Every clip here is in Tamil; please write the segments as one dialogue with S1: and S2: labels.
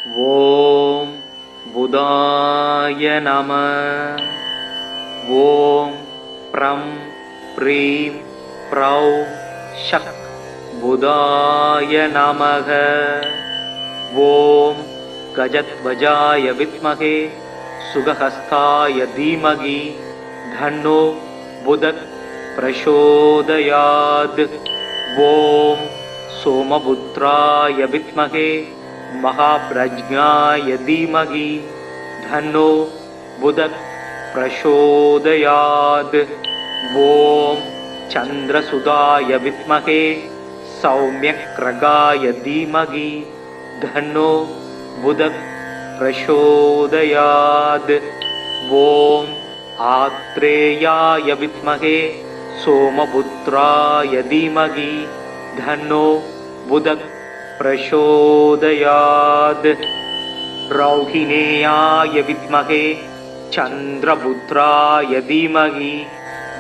S1: ஓம் புதாய நம. ஓம் ப்ரம் ப்ரீம் ப்ரௌ ஷக் புதாய நமக. ஓம் கஜத்வஜாய வித்மகே சுகஹஸ்தாய தீமகி தன்னோ புதக் பிரசோதயாத். ஓம் சோமபுத்ராய வித்மகே महाप्रज्ञाय धीमहि धन्नो बुधः प्रचोदयात्. ओम चंद्रसुधाय विद्महे सौम्यक्रगाय धीमहि धन्नो बुधः प्रचोदयात्. ओम आत्रेयाय विद्महे सोमपुत्राय धीमहि धन्नो बुधः प्रचोदयात्. रौहिणेयाय विद्महे चंद्रपुत्राय धीमहि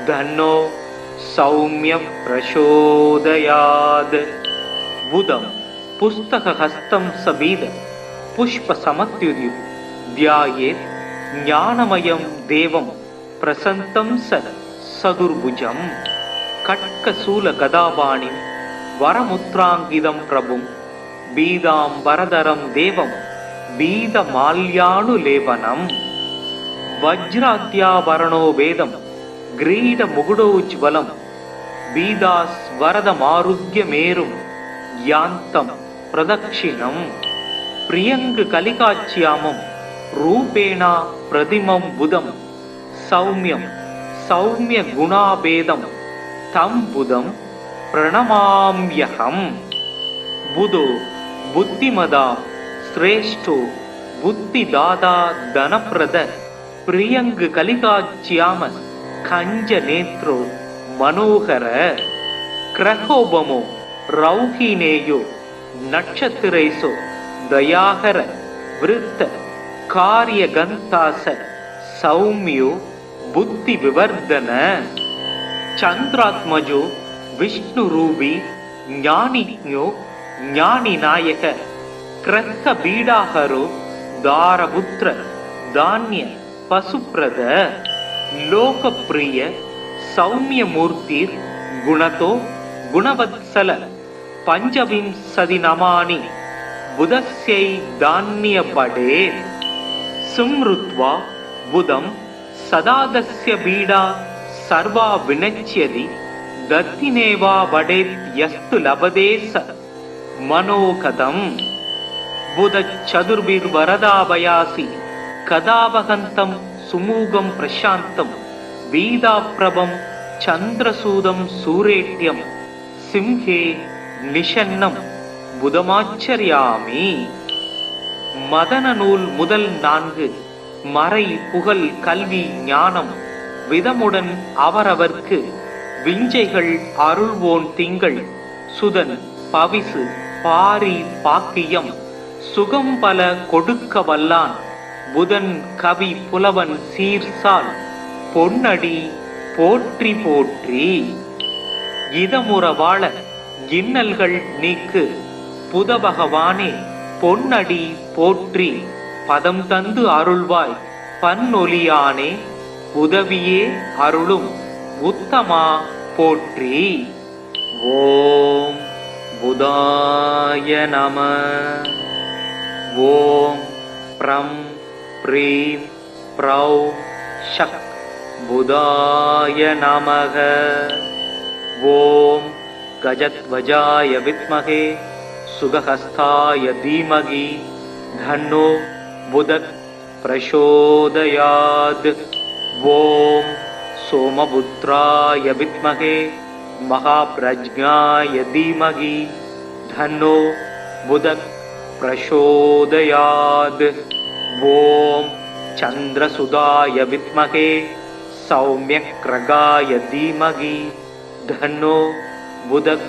S1: धन्नो सौम्य प्रचोदयात्. बुधं पुस्तकहस्तं सबीद पुष्पसमत्युदि ध्यायेत् ज्ञानमयं देवं प्रसन्तं सदुर्भुजं कट्कशूलगदापाणिं वरमुद्राङ्गितं प्रभुं बीदाम्बरधरं देवं बीदमाल्यानुलेपनं. वज्राद्याभरणो वेदं ग्रीडमुकुटोज्ज्वलं बीदास्वरदमारुह्यमेरुं यान्तं प्रदक्षिणं. प्रियङ्गकलिकाच्यामं रूपेण प्रतिमं बुधं सौम्यं सौम्यगुणाभेदं तं बुधं प्रणमाम्यहम्. बुधो बुद्धिमदा श्रेष्ठो बुद्धिदाता धनप्रद प्रियंग कलिकाच्याम कंजनेत्रो मनोहर. क्रहोपमो रौहिणेयो नक्षत्रेषु दयाहर वृत्त कार्यगन्तास सौम्यो बुद्धिविवर्धन. चंद्रात्मजो विष्णुरूपी ज्ञानिज्ञो ज्ञानिनायक क्रह बीडाहरो दारपुत्र धान्य पशुप्रद. लोकप्रिय सौम्यमूर्तिर गुणतो गुणवत्सल पंचविंशतिनमानि बुधस्यै धान्यपडे. सुमृत्वा बुधं सदादस्य बीडा सर्वा विनच्यति दत्तिनेवा वडेत् यस्तु लभते स मनोगतं. बुध चतुर्भिर्वरदाभयासि कदावहन्तं सुमुगं प्रशान्तं वीदाप्रभं चन्द्रसूदं सूरेट्यं सिंहे निषन्नं புதமாச்சரியாமி. மதன நூல் முதல் 4 மறை புகழ் கல்வி ஞானம் விதமுடன் அவரவர்க்கு விஞ்சைகள் அருள்வோன் திங்கள் சுதன் பவிசு பாரி பாக்கியம் சுகம் பல கொடுக்க வல்லான் புதன் கவி புலவன் சீர்சால் பொன்னடி போற்றி போற்றி. இதமுற வாழ இன்னல்கள் நீக்கு புத பகவானே பொன்னடி போற்றி பதம் தந்து அருள்வாய் பன்னொலியானே உதவியே அருளும் உத்தமா போற்றி. ஓம் புதாய நம. ஓம் ப்ரம் ப்ரீம் ப்ரௌ ஷக் புதாய நமக. ஓம் கஜத்வஜாய வித்மகே சுகஹஸ்தாய தீமகி தன்னோ புதக் பிரசோதயாத். ஓம் சோமபுத்ராய வித்மகே महाप्रज्ञाय धीमहि धन्नो बुधः प्रचोदयात्. ओम चंद्रसुधाय विद्महे सौम्यक्रगाय धीमहि धन्नो बुधः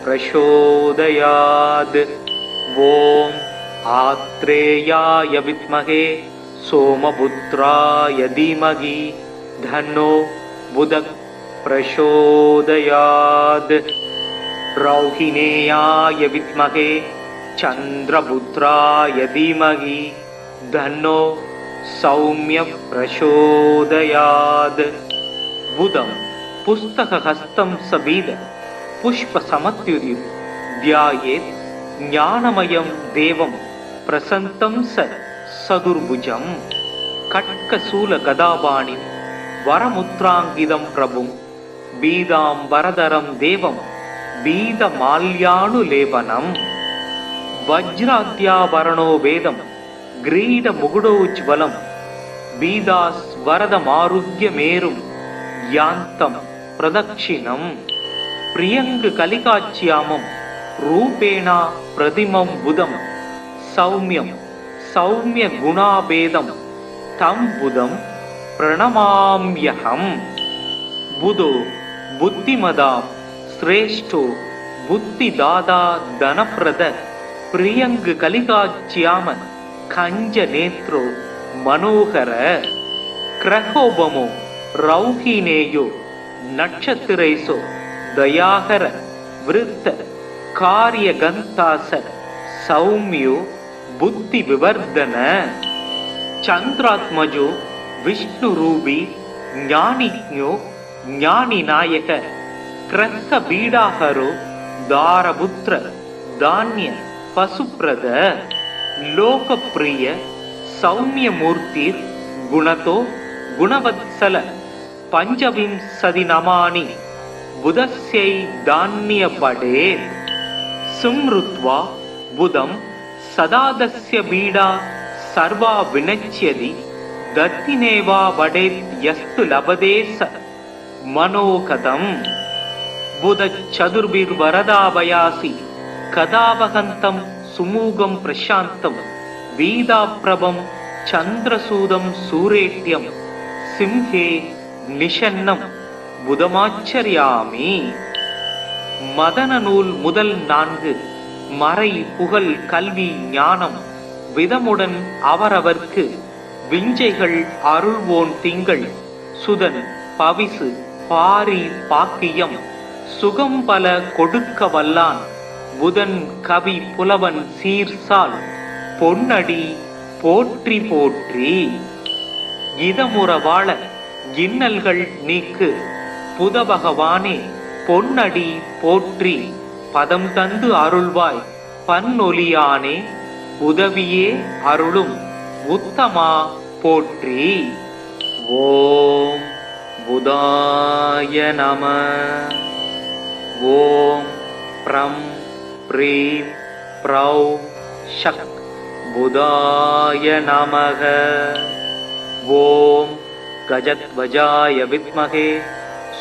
S1: प्रचोदयात्. ओम आत्रेयाय विद्महे सोमपुत्राय धीमहि धन्नो बुधः प्रचोदयात्. रौहिणेयाय विद्महे चंद्रपुत्राय धीमहि धन्नो सौम्य प्रचोदयात् बुधं पुस्तकहस्तं सबीद पुष्पसमत्युर्यं ध्यायेत् ज्ञानमयं देवं प्रसन्नं सदुर्भुजं खड्गशूलगदापाणिं वरमुद्राङ्कितं प्रभुं बीदाम्बरधरं देवं बीदमाल्यानुलेपनं वज्राद्याभरणो वेदं ग्रीडमुकुटोज्ज्वलं बीदास्वरदमारुह्यमेरुं यान्तं प्रदक्षिणं प्रियङ्गकलिकाच्यामं रूपेण प्रतिमं बुधं सौम्यं सौम्यगुणाभेदं तं बुधं प्रणमाम्यहम् बुधो बुद्धिमदां श्रेष्ठो बुद्धिदाता धनप्रद प्रियङ्गकलिकाच्याम कञ्जनेत्रो मनोहर क्रहोपमो रौहिणेयो नक्षत्रेषु दयाकर वृत्त कार्यगन्तास सौम्यो बुद्धिविवर्धन चंद्रात्मजो विष्णुरूपी ज्ञानिज्ञो ज्ञानिनायक ग्रहबीडाहरो दारपुत्र धान्य पशुप्रद लोकप्रिय सौम्यमूर्ति गुणतो गुणवत्सल पंचविंशतिनमानि बुधस्यै धान्यपडेत् सुमृत्वा बुधं सदादस्य बीडा सर्वा विनश्यति दत्तिनेवा वडेत् यस्तु लभते स मनोकथं बुधचतुर्भिर्वरदाभयासि कदावहन्तं सुमुगं प्रशान्तं वीदाप्रभं चन्द्रसूदं सूरेट्यं सिंहे निषन्नं புதமாச்சரியாமி. மதன நூல் முதல் 4 மறை புகழ் கல்வி ஞானம் விதமுடன் அவரவர்க்கு விஞ்சைகள் அருள்வோன் திங்கள் சுதன் பவிசு பாரி பாக்கியம் சுகம் பல கொடுக்க வல்லான் புதன் கவி புலவன் சீர்சால் பொன்னடி போற்றி போற்றி. இதமுற வாழ இன்னல்கள் நீக்கு புத பகவானே பொன்னடி போற்றி பதம் தந்து அருள்வாய் பன்னொலியானே உதவியே அருளும் உத்தமா போற்றி. ஓம் புதாய நம. ஓம் ப்ரம் ப்ரீம் ப்ரௌ ஷக் புதாய நமக. ஓம் गजध्वजाय विद्महे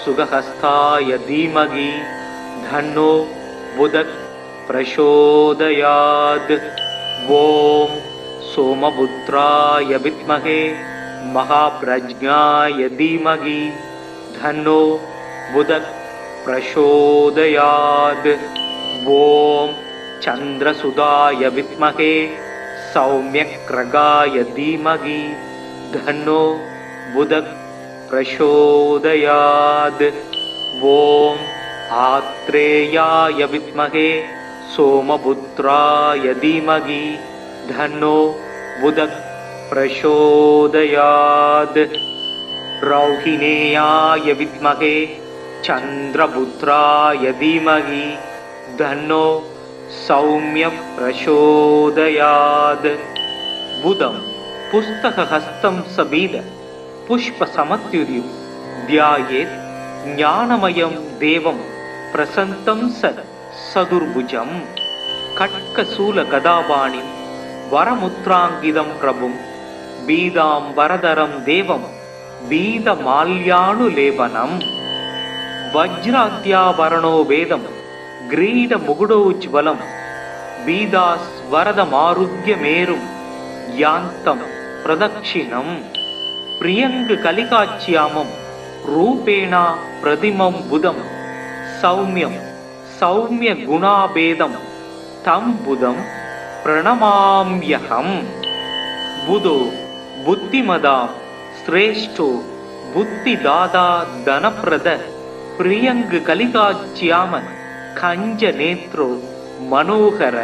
S1: सुगहस्ताय धीमहि धन्नो बुधः प्रचोदयात्. ओम सोमपुत्राय विद्महे महाप्रज्ञाय धीमहि धन्नो बुधः प्रचोदयात्. ओम चंद्रसुताय विद्महे सौम्यग्रगाय धीमहि धन्नो बुधः प्रचोदयात्. ओम आत्रेयाय विद्महे सोमपुत्राय धीमहि धन्नो बुधः प्रचोदयात्. रौहिणेयाय विद्महे चंद्रपुत्राय धीमहि धन्नो सौम्य प्रचोदयात्. बुधं पुस्तकहस्तं सबीद पुष्पसमत्युर्यं ध्यायेत् ज्ञानमयं देवं प्रसन्नं सदुर्भुजं खड्गशूलगदापाणिं वरमुद्राङ्कितं प्रभुं बीदाम्बरधरं देवं बीदमाल्यानुलेपनं वज्राद्याभरणो वेदं ग्रीडमुकुटोज्ज्वलं बीदास्वरदमारुह्यमेरुं यान्तं प्रदक्षिणं प्रियङ्गकलिकाच्यामं रूपेण प्रतिमं बुधं सौम्यं सौम्यगुणाभेदं तं बुधं प्रणमाम्यहम्. बुधो बुद्धिमदां श्रेष्ठो बुद्धिदाता धनप्रद प्रियङ्गकलिकाच्याम कञ्जनेत्रो मनोहर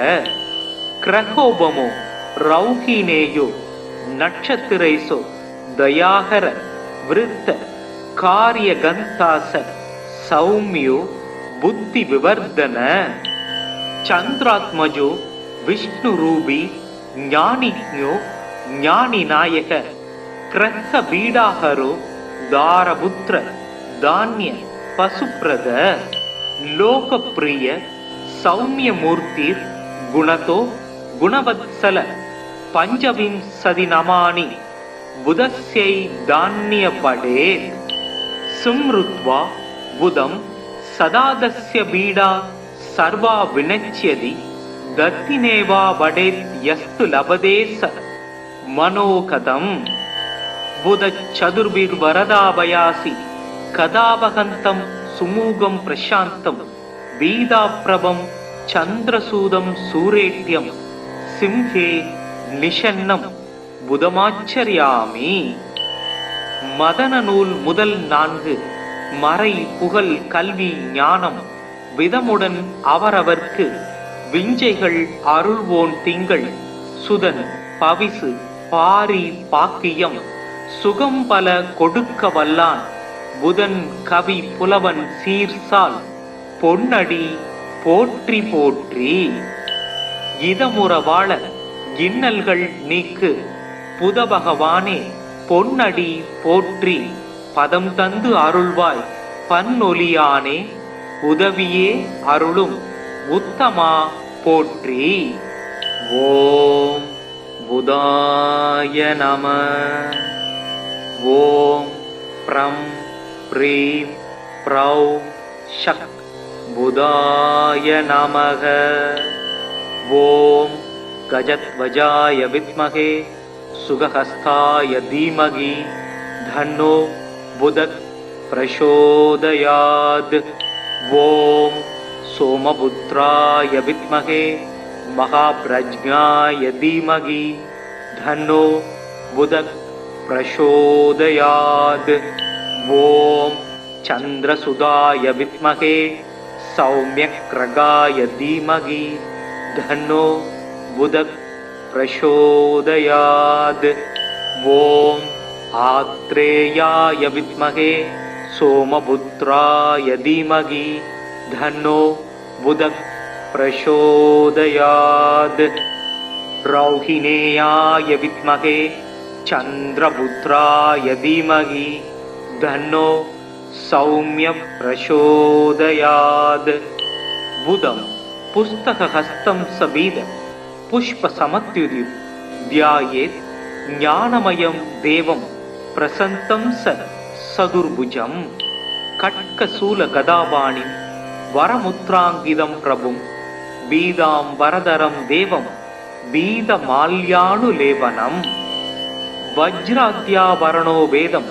S1: கிரகோபமோ ரௌஹினேயோ நட்சத்திரைசோ தயாகர விருத்த காரியகந்தாச சௌமியோ புத்தி விவர்தன சந்திராத்மஜோ விஷ்ணு ரூபி ஞானிஜோ ஞானி நாயக கிரக பீடாஹரோ தாரபுத்திர தானிய பசுப்ரத லோகப்பிரிய சௌமியமூர்த்திர் குணதோ குணவத்சல பஞ்சவிம்சதி நமானி புதஸ்யை தானிய படே சும்ருத்வா புதம் சதாதஸ்ய பீடா சர்வா வினச்யதி தத்தினேவா வடேத் யஸ்து லபதேச மனோகதம் புத சதுர்பிர் வரதாபயாசி கதாபகந்தம் சுமூகம் பிரசாந்தம் பீதாப்ரபம் சந்திரசூதம் சூரேட்யம் சிம்ஹே நிஷன்னம் புதமாச்சரியாமி. மதன நூல் முதல் 4 மறை புகழ் கல்வி ஞானம் விதமுடன் அவரவர்க்கு விஞ்சைகள் அருள்வோன் திங்கள் சுதன் பவிசு பாரி பாக்கியம் சுகம் பல கொடுக்க வல்லான் புதன் கவி புலவன் சீர்சால் பொன்னடி போற்றி போற்றி. இதமுற வாழ இன்னல்கள் நீக்கு புத பகவானே பொன்னடி போற்றி பதம் தந்து அருள்வாய் பன்னொலியானே உதவியே அருளும் உத்தமா போற்றி. ஓம் புதாய நம. ஓம் ப்ரம் ப்ரீம் ப்ரௌ ஷக் புதாய நமக. ஓம் கஜத்வஜாய வித்மகே சுகஹஸ்தாய தீமகி தன்னோ புதக் பிரசோதயாத். ஓம் சோமபுத்ராய வித்மகே மகாப்ரஜ்ஞாய தீமகி தன்னோ புதக் பிரசோதயாத். ஓம் சந்திரசுதாய வித்மகே சௌமியக்ரகாய தீமகி தன்னோ புதக் பிரசோதயாத். ஓம் ஆத்ரேயாய வித்மகே சோமபுத்ராய தீமகி தன்னோ புதக் பிரசோதயாத். ரௌஹிணேயாய வித்மகே சந்திரபுத்ராய தீமகி தன்னோ சௌமிய பிரசோதயாத். புதம் புஸ்தகஹஸ்தம் சபீத புஷ்ப சமத்யுதிர் தியாயேத் ஞானமயம் தேவம் பிரசந்தம் சதுர்புஜம். கட்கசூல கதாபாணிம் வரமுத்ராங்கிதம் பிரபும் பீதாம் வரதரம் தேவம் பீத மால்யானுலேபனம். வஜ்ராத்யாபரணோ வேதம்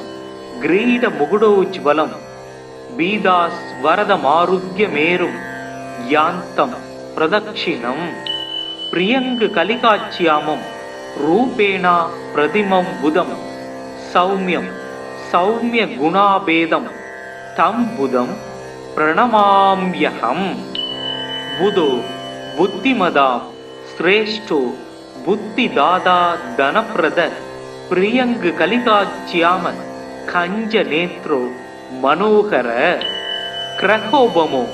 S1: கிரீட முகுடோஜ்வலம் பீதாஸ் வரதமாருக்யமேரும் யாந்தம் பிரதக்ஷிணம். பிரியங்கு கலிகாச்சியாமம் ரூபேணா பிரதிமம் புதம் சௌமியம் சௌமிய குணாபேதம் தம் புதம் பிரணமாம்யகம். புதோ புத்திமதாம் ஸ்ரேஷ்டோ புத்திதாதா தனப்பிரத பிரியங்கு கலிகாச்சியாம கஞ்ச நேத்ரோ மனோகர. கிரகோபமோ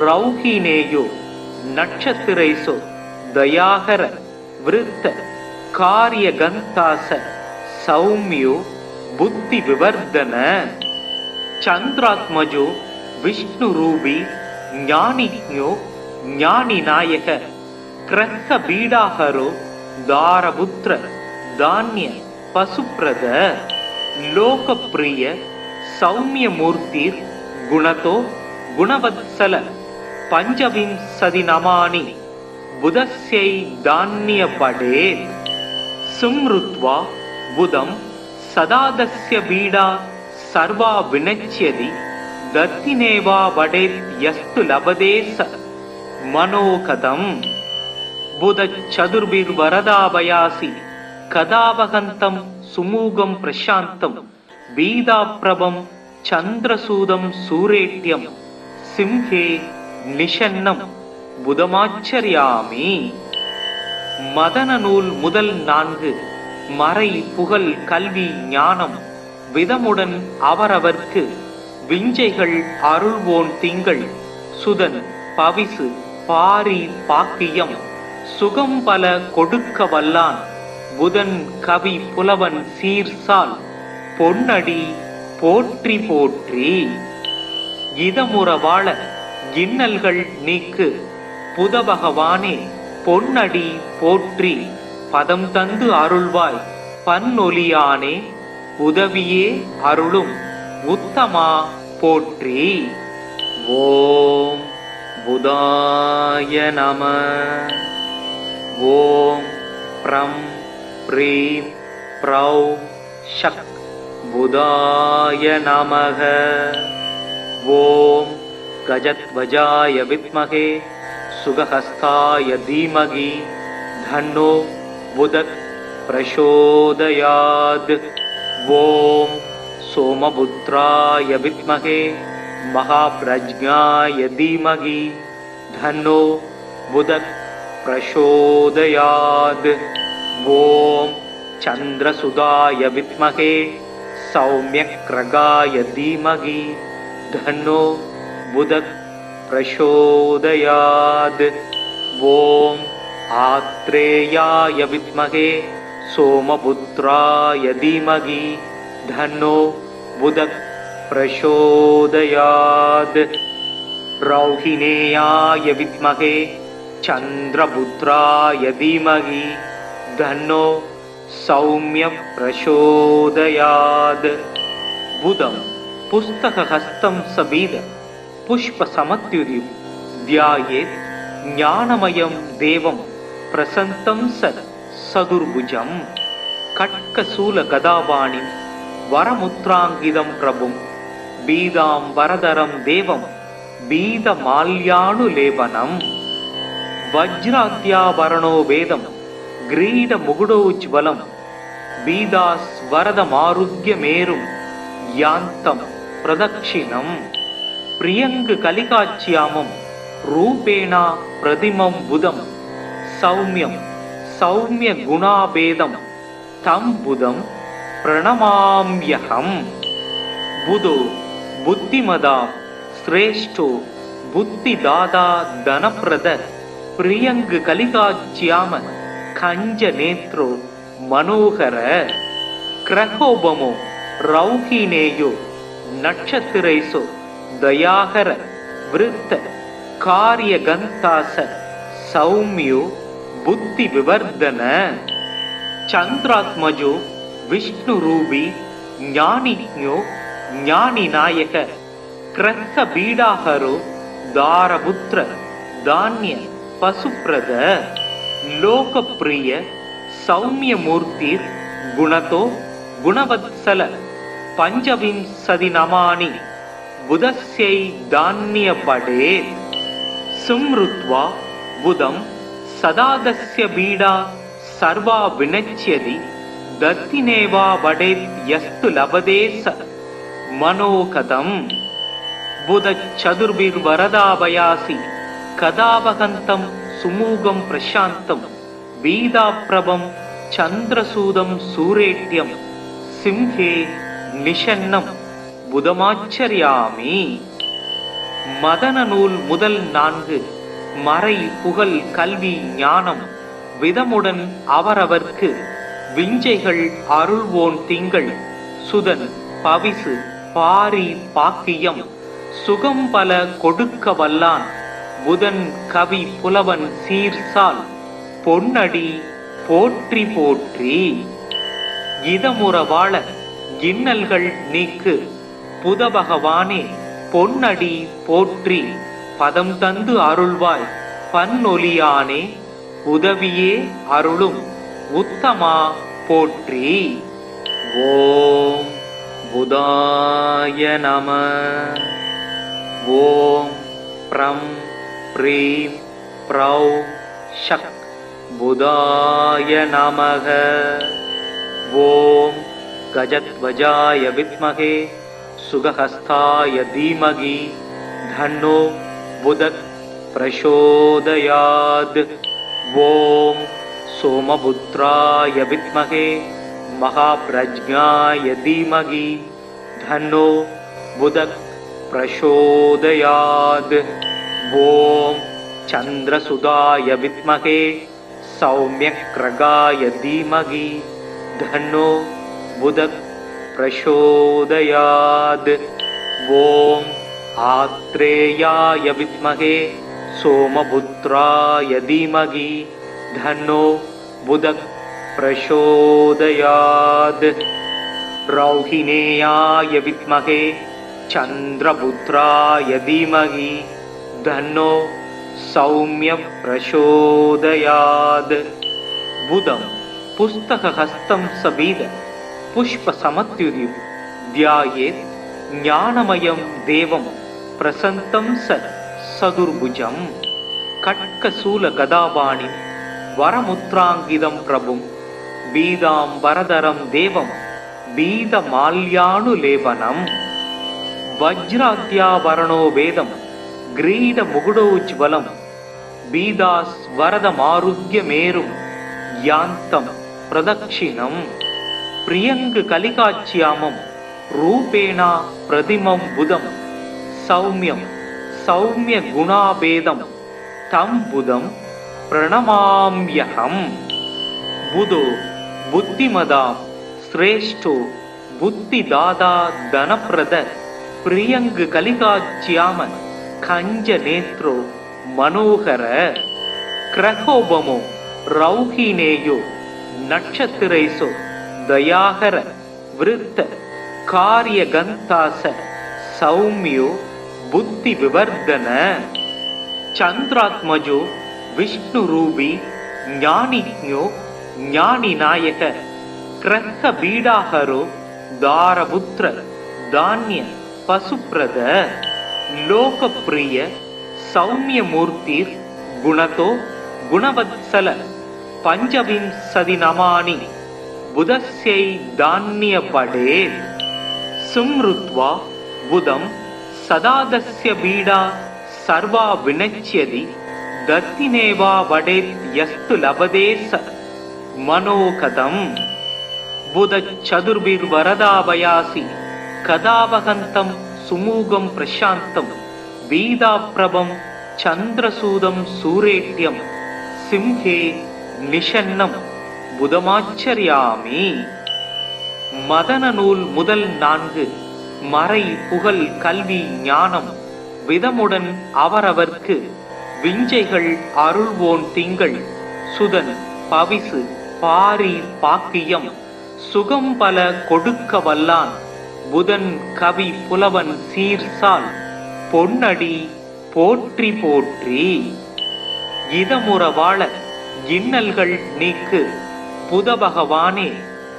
S1: ரௌஹினேயோ நட்சத்திரைசோ தயாகர விருத்த காரியகந்தாச சௌமியோ புத்தி விவர்தன. சந்திராத்மஜோ விஷ்ணு ரூபி ஞானிஜோ ஞானி நாயக கிரக பீடாஹரோ தாரபுத்திர தானிய பசுப்ரத லோகப்பிரிய சௌமியமூர்த்திர் குணதோ குணவத்சல பஞ்சவிம்சதி நமானி புதஸ்யை தானிய படே. சும்ருத்வா புதம் சதாதஸ்ய பீடா சர்வா வினச்யதி தத்தினேவா வடேத் யஸ்து லபதேச மனோகதம். புத சதுர்பிர் வரதாபயாசி கதாபகந்தம் சுமூகம் பிரசாந்தம் பீதாப்ரபம் சந்திரசூதம் சூரேட்யம் சிம்ஹே நிஷன்னம் புதமாச்சரியாமி. மதன நூல் முதல் 4 மறை புகழ் கல்வி ஞானம் விதமுடன் அவரவர்க்கு விஞ்சைகள் அருள்வோன் திங்கள் சுதன் பவிசு பாரி பாக்கியம் சுகம் பல கொடுக்க வல்லான் புதன் கவி புலவன் சீர்சால் பொன்னடி போற்றி போற்றி. இதமுற வாழ இன்னல்கள் நீக்கு புதபகவானே பொன்னடி போற்றி பதம் தந்து அருள்வாய் பன்னொலியானே உதவியே அருளும் உத்தமா போற்றி. ஓம் புதாய நம. ஓம் ப்ரம் ப்ரீம் ப்ரௌ ஷக் புதாய நமக. ஓம் கஜத்வஜாய வித்மகே சுகஹஸ்தாய தீமகி தன்னோ புதக் பிரசோதயாத். ஓம் சோமபுத்ராய வித்மகே மகாப்ரஜ்ஞாய தீமகி தன்னோ புதக் பிரசோதயாத். ஓம் சந்திரசுதாய வித்மகே சௌம்யக்ரகாய தீமகி தன்னோ புதக் பிரசோதயாத். ஓம் ஆத்ரேயாய வித்மகே சோமபுத்ராய தீமகி தன்னோ புதக் பிரசோதயாத். ரௌஹிணேயாய வித்மகே சந்திரபுத்ராய தீமகி தன்னோ சௌம்ய பிரசோதயாத். புதம் புஸ்தகஹஸ்தம் சபீத புஷ்ப சமத்யுதிம் தியாயேத் ஞானமயம் தேவம் பிரசந்தம் சதுர்புஜம். கட்கசூல கதாபாணிம் வரமுத்ராங்கிதம் பிரபும் பீதாம் வரதரம் தேவம் பீதமால்யானுலேபனம். வஜ்ராத்யாபரணோ வேதம் கிரீட முகுடோஜ்வலம் பீதாஸ் வரதமாருக்ய மேரும் யாந்தம் பிரதக்ஷிணம். பிரியங்கு கலிகாச்சியாமம் ரூபேணா பிரதிமம் புதம் சௌமியம் சௌமிய குணாபேதம் தம் புதம் பிரணமாம்யகம். புதோ புத்திமதா ஸ்ரேஷ்டோ புத்திதாதா தனப்பிரத பிரியங்கு கலிகாச்சியாம கஞ்ச நேத்ரோ மனோகர. கிரகோபமோ ரௌஹினேயோ நட்சத்திரைசோ தயாகர விருத்த காரியகந்தாச சௌமியோ புத்தி விவர்தன. சந்திராத்மஜோ விஷ்ணு ரூபி ஞானிஞோ ஞானிநாயக கிரக பீடாஹரோ தாரபுத்திர தானிய பசுப்ரத. லோகப்பிரிய சௌமியமூர்த்திர் குணதோ குணவத்சல பஞ்சவிம்சதி நமானி புதஸ்யை தானிய படே. சும்ருத்வா புதம் சதாதஸ்ய பீடா சர்வா வினச்யதி தத்தினேவா வடேத் யஸ்து லபதேச மனோகதம். புதச்சதுர்பிர் வரதாபயாசி கதாபகந்தம் சுமூகம் பிரசாந்தம் பீதாப்ரபம் சந்திரசூதம் சூரேட்யம் சிம்ஹே நிஷன்னம் புதமாச்சரியாமி. மதன நூல் முதல் 4 மறை புகழ் கல்வி ஞானம் விதமுடன் அவரவர்க்கு விஞ்சைகள் அருள்வோன் திங்கள் சுதன் பவிசு பாரி பாக்கியம் சுகம் பல கொடுக்க வல்லான் புதன் கவி புலவன் சீர்சால் பொன்னடி போற்றி போற்றி. இதமுற வாழ இன்னல்கள் நீக்கு புதபகவானே பொன்னடி போற்றி பதம் தந்து அருள்வாய் பன்னொலியானே உதவியே அருளும் உத்தமா போற்றி. ஓம் புதாய நம. ஓம் ப்ரம் ப்ரீம் ப்ரௌ ஷக் புதாய நமக. ஓம் கஜத்வஜாய வித்மகே சுகஹஸ்தாய தீமகி தன்னோ புதக் பிரசோதயாத். ஓம் सोमपुत्राय विद्महे महाप्रज्ञाय धीमहि धन्नो बुधः प्रचोदयात्। ॐ चन्द्रसुताय विद्महे सौम्यग्रगाय धीमहि धन्नो बुधः प्रचोदयात्। ॐ आत्रेयाय विद्महे सोमपुत्राय धीमहि धन्नो बुधः प्रचोदयात्। रौहिणेयाय विद्महे चन्द्रपुत्राय धीमहि धन्नो सौम्यः प्रचोदयात्। बुधं पुस्तकहस्तं सबीद पुष्पसमत्युदिं ध्यायेत् ज्ञानमयं देवं प्रसन्तं सदुर्भुजं। खड्गशूलगदापाणिं वरमुद्राङ्कितं प्रभुं बीदाम्बरधरं देवं बीदमाल्यानुलेपनं। वज्राद्याभरणो वेदं ग्रीडमुकुटोज्ज्वलं बीदास्वरदमारुह्यमेरुं यान्तं प्रदक्षिणं। प्रियङ्गकलिकाच्यामं रूपेण प्रतिमं बुधं सौम्यं सौम्यगुणाभेदं तं बुधं प्रणमाम्यहम्। बुधो बुद्धिमदां श्रेष्ठो बुद्धिदाता धनप्रद प्रियङ्गकलिकाच्याम कञ्जनेत्रो मनोहर। क्रहोपमो रौहिणेयो नक्षत्रेषु दयाकर वृत्त कार्यगन्तास सौम्यो बुद्धिविवर्धन। चन्द्रात्मजो विष्णुरूपी ज्ञानिज्ञो ज्ञानिनायक ग्रहबीडाहरो दारपुत्र धान्य पशुप्रद। लोकप्रिय सौम्यमूर्तिर् गुणतो गुणवत्सल पञ्चविंशतिनमानि बुधस्यै धान्यपडेत्। सुमृत्वा बुधं सदादस्य बीडा सर्वा विनश्यति दत्तिनेवा वडेत् यस्तु लभते स मनोकथम्। बुधचतुर्भिर्वरदाभयासि कदावहन्तं सुमूगं प्रशान्तं बीदाप्रभं चन्द्रसूदं सूरेट्यं सिंहे निषन्नं புதமாச்சரியாமி. மதன நூல் முதல் 4 மறை புகழ் கல்வி ஞானம் விதமுடன் அவரவர்க்கு விஞ்சைகள் அருள்வோன் திங்கள் சுதன் பவிசு பாரி பாக்கியம் சுகம் பல கொடுக்க வல்லான் புதன் கவி புலவன் சீர்சால் பொன்னடி போற்றி போற்றி. இதமுற வாழ இன்னல்கள் நீக்கு புத பகவானே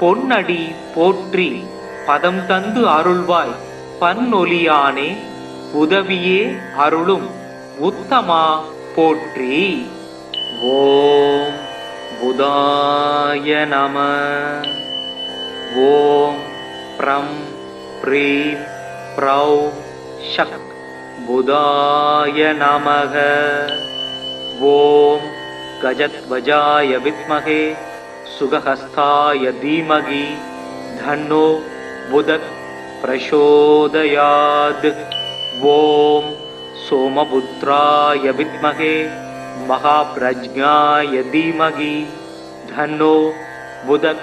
S1: பொன்னடி போற்றி பதம் தந்து அருள்வாய் பன்னொலியானே உதவியே அருளும் உத்தமா போற்றி. ஓம் புதாய நம. ஓம் ப்ரம் ப்ரீம் ப்ரௌ ஷக் புதாய நமக. ஓம் गजध्वजाय विद्महे सुगहस्ताय धीमहि धन्नो बुधः प्रचोदयात्। ॐ सोमपुत्राय विद्महे महाप्रज्ञाय धीमहि धन्नो बुधः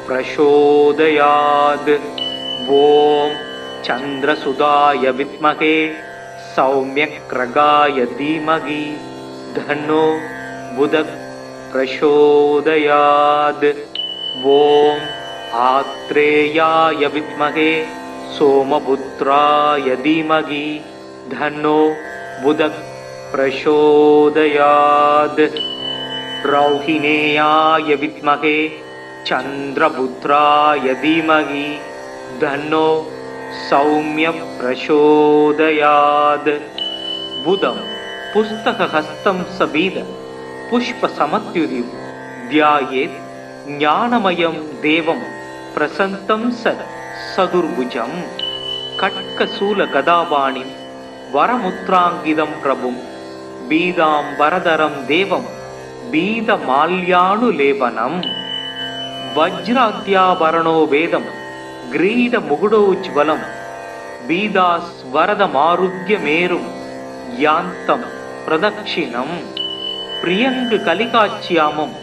S1: प्रचोदयात्। ॐ चन्द्रसुताय विद्महे सौम्यग्रगाय धीमहि धन्नो बुधः प्रचोदयात्। ॐ आत्रेयाय विद्महे सोमपुत्राय धीमहि धन्नो बुधः प्रचोदयात्। रौहिणेयाय विद्महे चन्द्रपुत्राय धीमहि धन्नो सौम्यः प्रचोदयात्। बुधं पुस्तकहस्तं सबीद पुष्पसमत्युदिं ध्यायेत् ज्ञानमयं देवं प्रसन्तं सदुर्भुजं। பீத மால்யானுலேபனம் வஜ்ராத்யாபரணோ வேதம் கிரீட முகுடோஜ்வலம் பீதாஸ்வரத மாருத்யமேரும் யாந்தம் பிரதக்ஷிணம் பிரியங்கு கலிகாச்சியாமம்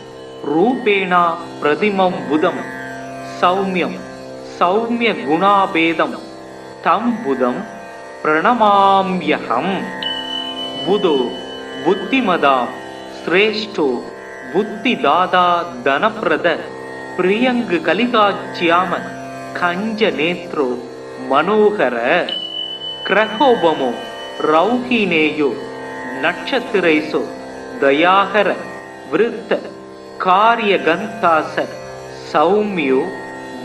S1: ரூபேணா பிரதிமம் புதம் சௌமியம் சௌமிய குணாபேதம் தம் புதம் பிரணமாம்யகம். புதோ புத்திமதாம் ஸ்ரேஷ்டோ புத்திதாதா தனப்பிரத பிரியங்கு கலிகாச்சியாம கஞ்ச நேத்ரோ மனோகர கிரகோபமோ ரௌஹினேயோ நட்சத்திரைசோ தயாகர விருத்த காரிய கந்தாச சௌமியோ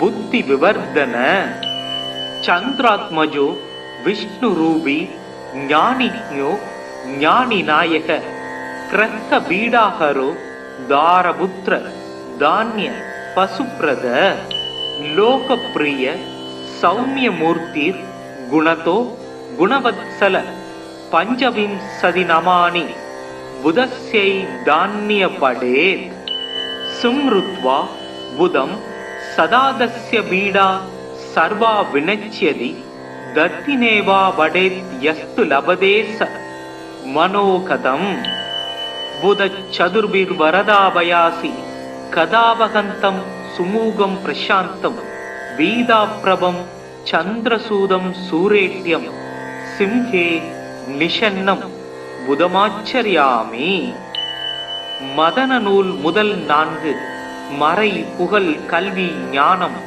S1: புத்தி விவர்தன சந்திராத்மஜோ விஷ்ணு ரூபி ஞானிஜோ ஞானி நாயக கிரக பீடாகரோ தாரபுத்திர தானிய பசுப்ரத லோகப்பிரிய சௌமியமூர்த்திர் குணதோ குணவத்சல பஞ்சவிம்சதி நமானி புதஸ்யை தானிய படேத் சும்ருத்வா புதம் சதாதஸ்ய பீடா சர்வா வினச்யதி தத்தினேவா படேத் யஸ்து லபதேச மனோகதம். புத சதுர்பிர் வரதாபயாசி கதாவகந்தம் சுமூகம் பிரசாந்தம் வீதாப்ரபம் சந்திரசூதம் சூரேட்யம் சிம்ஹே நிஷன்னம் புதமாச்சரியாமி. மதன நூல் முதல் 4 மறை புகழ் கல்வி ஞானம்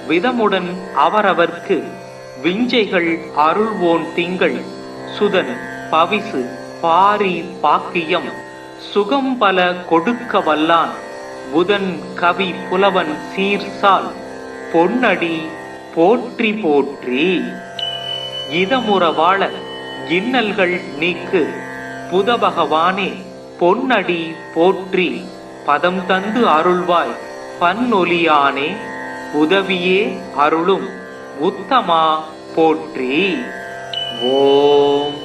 S1: விதமுடன் அவரவர்க்கு விஞ்சைகள் அருள்வோன் திங்கள் சுதன் பவிசு பாரி பாக்கியம் சுகம் பல கொடுக்க வல்லான் புதன் கவி புலவன் சீர்சால் பொன்னடி போற்றி போற்றி. இதமுற வாழ இன்னல்கள் நீக்கு புத பகவானே பொன்னடி போற்றி பதம் தந்து அருள்வாய் பன்னொலியானே உதவியே அருளும் உத்தமா போற்றி. ஓம்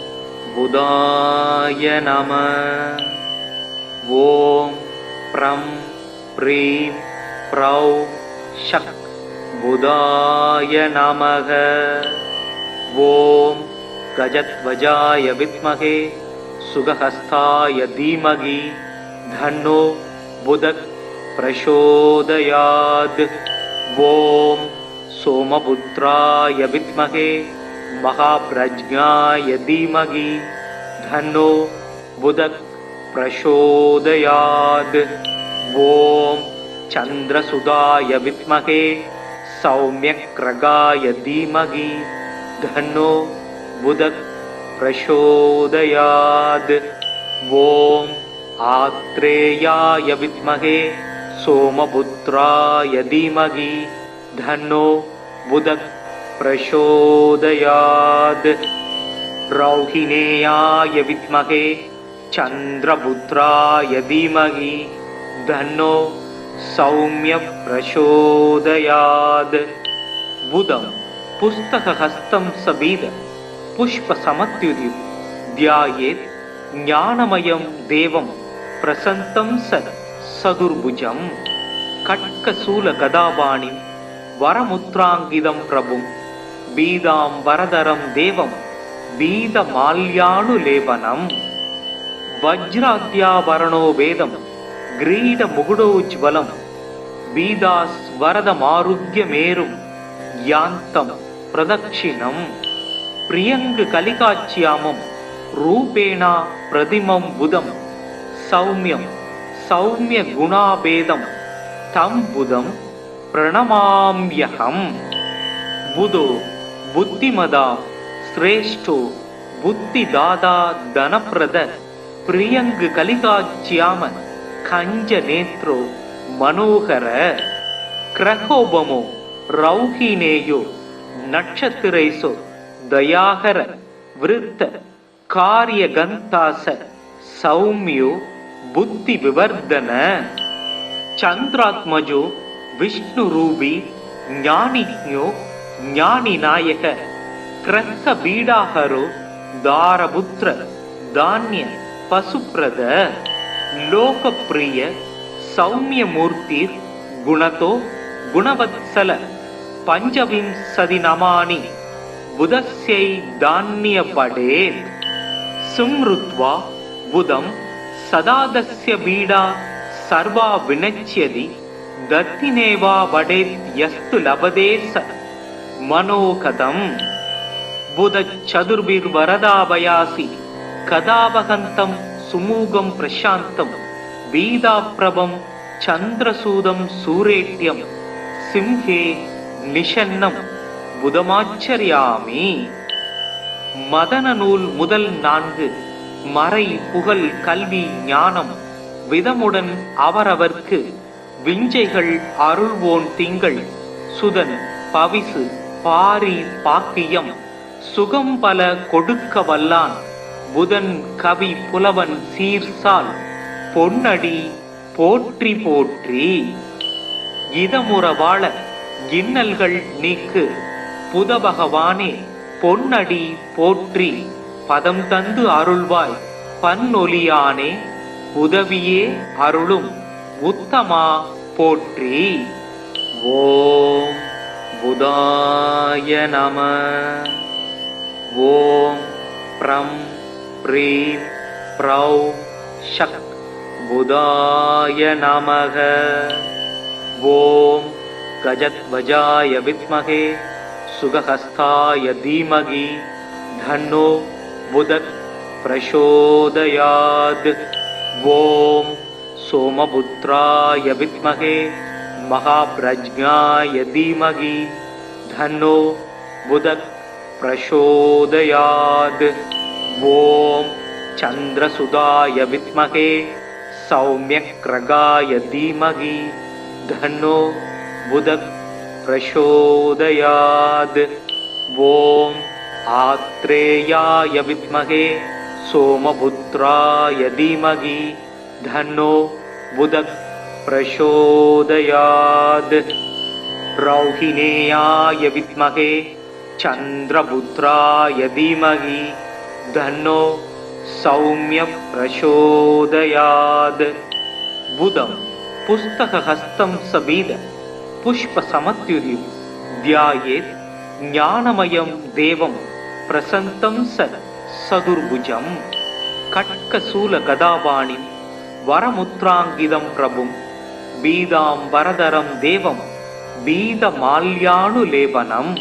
S1: புதாய நம. ஓம் ப்ரம் ப்ரீம் ப்ரௌ ஷக் புதாய நமக. ஓம் கஜத்வஜாய வித்மகே சுகஹஸ்தாய தீமகி தன்னோ புதக் பிரசோதயாத். ஓம் சோமபுத்ராய வித்மகே மகாப்ரஜ்ஞாய தீமகி தன்னோ புதக் பிரசோதயாத். ஓம் சந்திரசுதாய வித்மகே சௌமியக்ரகாய தீமகி தன்னோ புதக் பிரசோதயாத். ஓம் ஆத்ரேயாய வித்மகே சோமபுத்ராய தீமகி தன்னோ புதக் பிரசோதயாத். ரௌஹிணேயாய வித்மகே சந்திரபுத்ராய தீமகி தன்னோ சௌமிய பிரசோதயாத். புதம் புஸ்தகஹஸ்தம் சபீத புஷ்ப சமத்யுதிம் தியாயேத் ஞானமயம் தேவம் பிரசந்தம் சதுர்புஜம். கட்கசூல கதாபாணிம் வரமுத்ராங்கிதம் பிரபும் பீதாம் வரதரம் தேவம் பீத மால்யானுலேபனம். வஜ்ராத்யாபரணோ வேதம் கிரீட முகுடோஜ்வலம் பீதாஸ்வரத மாருத்யமேரும் யாந்தம் பிரதக்ஷிணம் பிரியங்கு கலிகாச்சியாமம் ரூபேணா பிரதிமம் புதம் சௌமியம் சௌமிய குணாபேதம் தம் புதம் பிரணமாம்யகம். புதோ புத்திமதா ஸ்ரேஷ்டோ புத்திதாதா தனப்பிரத பிரியங்கு கலிகாச்சியாம கஞ்ச நேத்ரோ மனோகர கிரகோபமோ ரௌஹினேயோ நட்சத்திரைசோ தயாகர விருத்த காரிய கந்தாச சௌமியோ புத்தி விவர்தன. சந்திராத்மஜோ விஷ்ணு ரூபி ஞானிஜோ ஞானி நாயக கிரக பீடாகரோ தாரபுத்திர தானிய பசுப்ரத லோகப்பிரிய சௌமியமூர்த்திர் குணதோ குணவத்சல பஞ்சவிம்சதி நமானி புதஸ்யை தான்யபடேத் சும்ருத்வா புதம் சதாதஸ்ய பீடா சர்வா வினச்யதி தத்தினேவா வடேத் யஸ்து லபதேச மனோகதம் புதச்சதுர்பிர் வரதாபயாசி கதாபகந்தம் சுமூகம் பிரசாந்தம் வீதாப்ரபம் சந்திரசூதம் சூரேட்யம் சிம்ஹே நிஷன்னம் புதமாச்சரியாமி. மதன நூல் முதல் 4 மறை புகழ் கல்வி ஞானம் விதமுடன் அவரவர்க்கு விஞ்சைகள் அருள்வோன் திங்கள் சுதன் பவிசு பாரி பாக்கியம் சுகம் பல கொடுக்க வல்லான் புதன் கவி புலவன் சீர்சால் பொன்னடி போற்றி போற்றி. இதமுற வாழ இன்னல்கள் நீக்கு புதபகவானே பொன்னடி போற்றி பதம் தந்து அருள்வாய் பன்னொலியானே உதவியே அருளும் உத்தமா போற்றி. ஓம் புதாய நம. ஓம் ப்ரம் ப்ரீம் ப்ரௌ ஷக் புதாய நமக. ஓம் கஜத்வஜாய வித்மகே சுகஹஸ்தாய தீமகி தன்னோ புதக் பிரசோதயாத். ஓம் சோமபுத்ராய வித்மகே மகாப்ரஜ்ஞாய தீமகி தன்னோ புதக் பிரசோதயாத். ஓம் சந்திரசுதாய வித்மகே சௌமியக்ரகாய தீமகி தன்னோ புதக் பிரசோதயாத். ஓம் ஆத்ரேயாய வித்மகே சோமபுத்ராய தீமகி தன்னோ புதக் பிரசோதயாத். ரௌஹிணேயாய வித்மகே சந்திரபுத்ராய தீமகி தன்னோ சௌமிய பிரசோதயாத். புதம் புஸ்தகஹஸ்தம் சபீத புஷ்ப சமத்யுரியும் தியாயேத் ஞானமயம் தேவம் பிரசந்தம் சதுர்புஜம். கட்கசூல கதாபாணிம் வரமுத்ராங்கிதம் பிரபும் பீதாம் வரதரம் தேவம் பீதமால்யானுலேபனம்.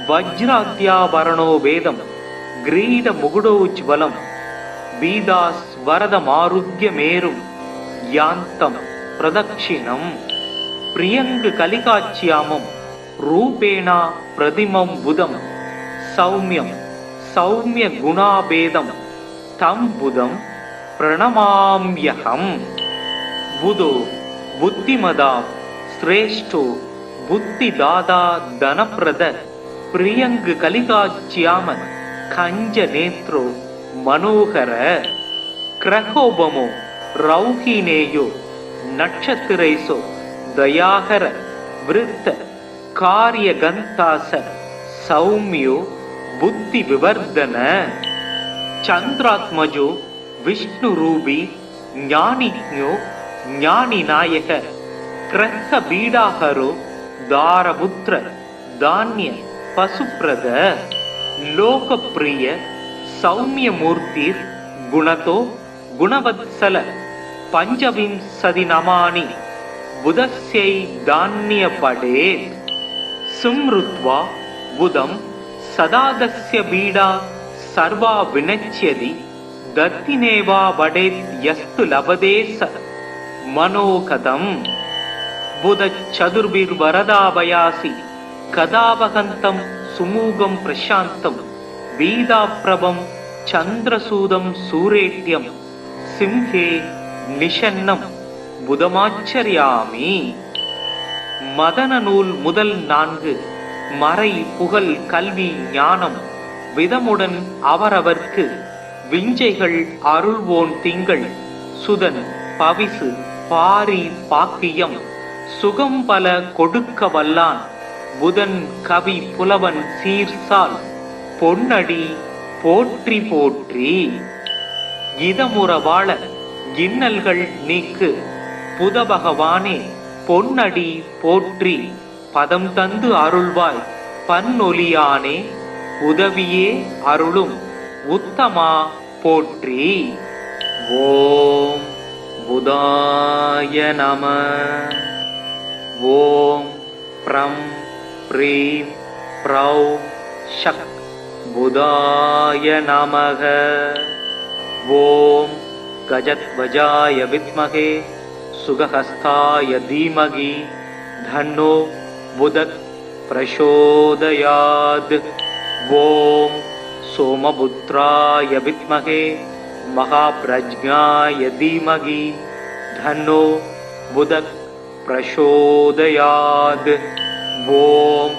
S1: வஜ்ராத்யாபரணோ வேதம் கிரீட முகுடோஜ்வலம் பீதாஸ் வரதமாருக்யமேரும் யாந்தம் பிரதக்ஷிணம். பிரியங்கு கலிகாட்சியாமம் ரூபேணா பிரதிமம் புதம் சௌமியம் சௌமிய குணாபேதம் தம் புதம் பிரணமாம்யகம். புதோ புத்திமதா ஸ்ரேஷ்டோ புத்திதாதா தனப்பிரத பிரியங்கு கலிகாட்சியாம கஞ்ச நேத்ரோ மனோகர. கிரகோபமோ ரௌஹினேயோ நட்சத்திரைசோ தயாகர விருத்த காரியகந்தாச சௌமியோ புத்தி விவர்தன. சந்திராத்மஜோ விஷ்ணு ரூபி ஞானிஜ்ஞோ ஞானி நாயக கிரக பீடாகரோ தாரபுத்திர தானிய பசுப்ரத. லோகப்பிரிய சௌமியமூர்த்திர் குணதோ குணவத்சல பஞ்சவிம்சதி நமானி புதஸ்யை தான்யபடேத். சும்ருத்வா புதம் சதாதஸ்ய பீடா சர்வா வினச்யதி தத்தினேவா வடேத் யஸ்து லபதேச மனோகதம். புதச்சதுர்பிர் வரதாபயாசி கதாபகந்தம் சுமூகம் பிரசாந்தம் வீதாப்ரபம் சந்திரசூதம் சூரேட்யம் சிம்ஹே நிஷன்னம் புதமாச்சரியாமி. மதன நூல் முதல் 4 மறை புகழ் கல்வி ஞானம் விதமுடன் அவரவர்க்கு விஞ்சைகள் அருள்வோன் திங்கள் சுதன் பவிசு பாரி பாக்கியம் சுகம் பல கொடுக்க வல்லான் புதன் கவி புலவன் சீர்சால் பொன்னடி போற்றி போற்றி. இதமுற வாழ இன்னல்கள் நீக்கு புத பகவானே பொன்னடி போற்றி பதம் தந்து அருள்வாய் பன்னொலியானே உதவியே அருளும் உத்தமா போற்றி. ஓம் புதாய நம. ஓம் ப்ரம் ப்ரீம் ப்ரௌ ஷக் புதாய நமக. ஓம் கஜத்வஜாய வித்மகே சுகஹஸ்தாய தீமகி தன்னோ புதக் பிரசோதயாத். ஓம் சோமபுத்ராய வித்மகே மகாப்ரஜ்ஞாய தீமகி தன்னோ புதக் பிரசோதயாத். ஓம்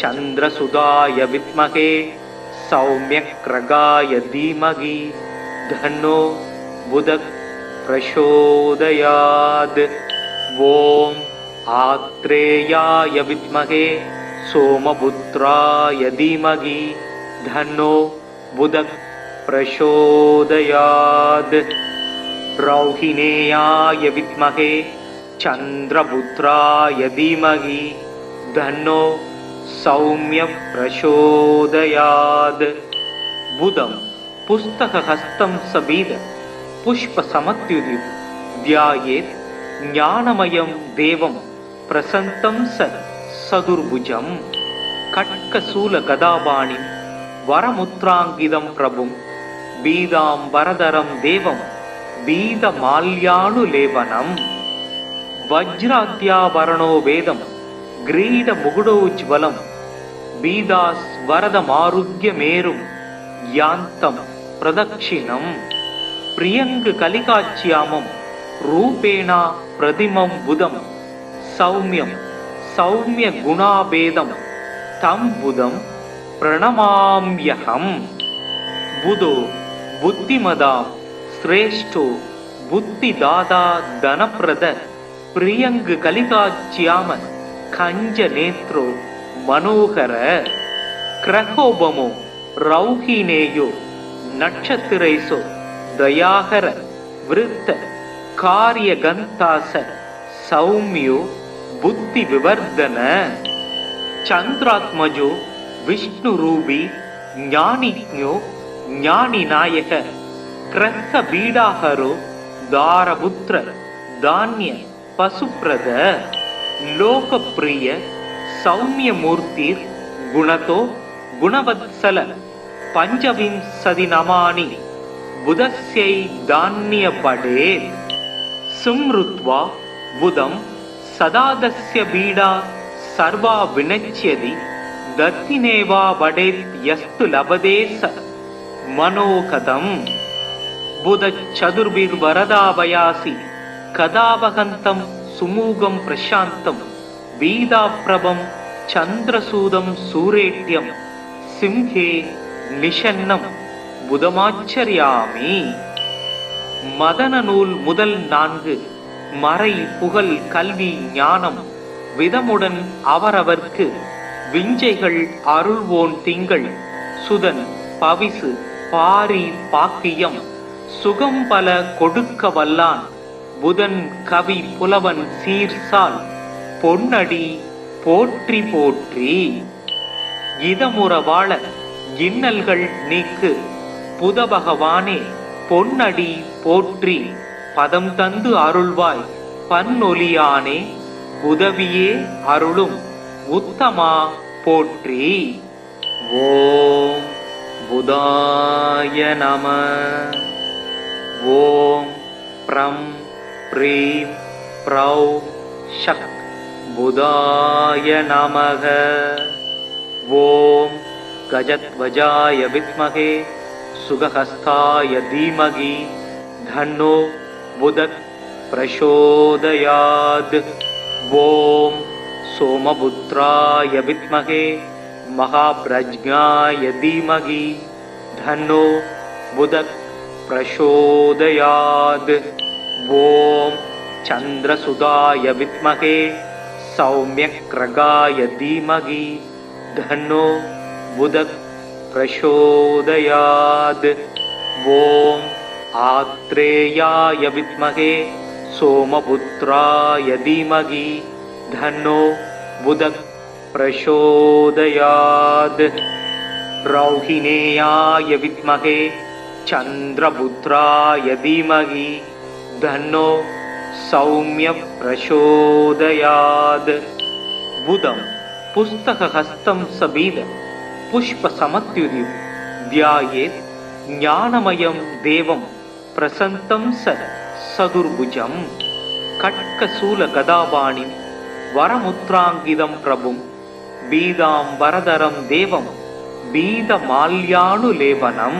S1: சந்திரசுதாய வித்மகே சௌம்யக்ரகாய தீமகி தன்னோ புதக் பிரசோதயாத். ஓம் ஆத்ரேயாய வித்மகே சோமபுத்ராய தீமகி தன்னோ புதக் பிரசோதயாத். ரௌஹிணேயாய வித்மகே சந்திரபுத்ராய தீமகி தன்னோ சௌம்ய பிரசோதயாத். புதம் புஸ்தகஹஸ்தம் சபீத புஷ்ப சமத்யுதி தியாயேத் ஞானமயம் தேவம் பிரசந்தம் சதுர்புஜம். கட்கசூல கதாபாணிம் வரமுத்ராங்கிதம் பிரபும் பீதாம்பரதரம் தேவம் பீதமால்யானுலேபனம். வஜ்ராத்யாபரணோ வேதம் கிரீட முகுடோஜ்வலம் பீதாஸ்வரதமாருக்யமேரும் யாந்தம் பிரதக்ஷிணம். பிரியங்கு கலிகாச்சியாமம் ரூபேணா பிரதிமம் புதம் சௌமியம் சௌமிய குணாபேதம் தம் புதம் பிரணமாம்யகம். புதோ புத்திமதாம் ஸ்ரேஷ்டோ புத்திதாதா தனப்பிரத பிரியங்கு கலிகாச்சியாம கஞ்ச நேத்ரோ மனோகர. கிரகோபமோ ரௌஹினேயோ நட்சத்திரைசோ தயாகர விருத்த காரியகந்தாச சௌமியோ புத்தி விவர்தன. சந்திராத்மஜோ விஷ்ணுரூபி ஞானிஞோ ஞானிநாயக கிரக பீடாஹரோ தாரபுத்திர தானிய பசுப்ரத. லோகப்பிரிய சௌமியமூர்த்திர் குணதோ குணவத்சல பஞ்சவிம்சதி நமானி புதஸ்யை தான்ய படேத். சும்ருத்வா புதம் சதாதஸ்ய பீடா சர்வா வினச்யதி தத்தினேவா படேத் யஸ்து லபதே ச மனோகதம். புதச் சதுர்பிர்வரதாபயாசி கதாபகந்தம் சுமூகம் பிரசாந்தம் வீதாப்ரபம் சந்திரசூதம் சூரேட்யம் சிம்ஹே நிஷன்னம் புதமாச்சரியாமி. மதன நூல் முதல் 4 மறை புகழ் கல்வி ஞானம் விதமுடன் அவரவர்க்கு விஞ்சைகள் அருள்வோன் திங்கள் சுதன் பவிசு பாரி பாக்கியம் சுகம் பல கொடுக்க வல்லான் புதன் கவி புலவன் சீர்சால் பொன்னடி போற்றி போற்றி. இதமுற வாழ இன்னல்கள் நீக்கு புத பகவானே பொன்னடி போற்றி பதம் தந்து அருள்வாய் பன்னொலியானே உதவியே அருளும் உத்தமா போற்றி. ஓம் புதாய நம. ஓம் ப்ரம் ப்ரீம் ப்ரௌ ஷக் புதாய நமக. ஓம் கஜத்வஜாய வித்மகே சுகஹஸ்தாய தீமகி தன்னோ புதக் பிரசோதயாத். ஓம் சோமபுத்ராய வித்மகே மகாப்ரஜ்ஞாய தீமகி தன்னோ புதக் பிரசோதயாத். ஓம் சந்திரசுதாய வித்மகே சௌம்யக்ரகாய தீமகி தன்னோ புதக் பிரசோதயாத். ஓம் आत्रेयाय विद्महे सोमपुत्राय धीमहि धन्नो बुधः प्रचोदयात्। रौहिणेयाय विद्महे चन्द्रपुत्राय धीमहि धन्नो सौम्यः प्रचोदयात्। बुधं पुस्तकहस्तं सबीद पुष्पसमत्युदिं ध्यायेत् ज्ञानमयं देवं प्रसन्तं सदुर्भुजं। खड्गशूलगदापाणिं वरमुद्राङ्कितं प्रभुं बीदाम्बरधरं देवं बीदमाल्यानुलेपनं।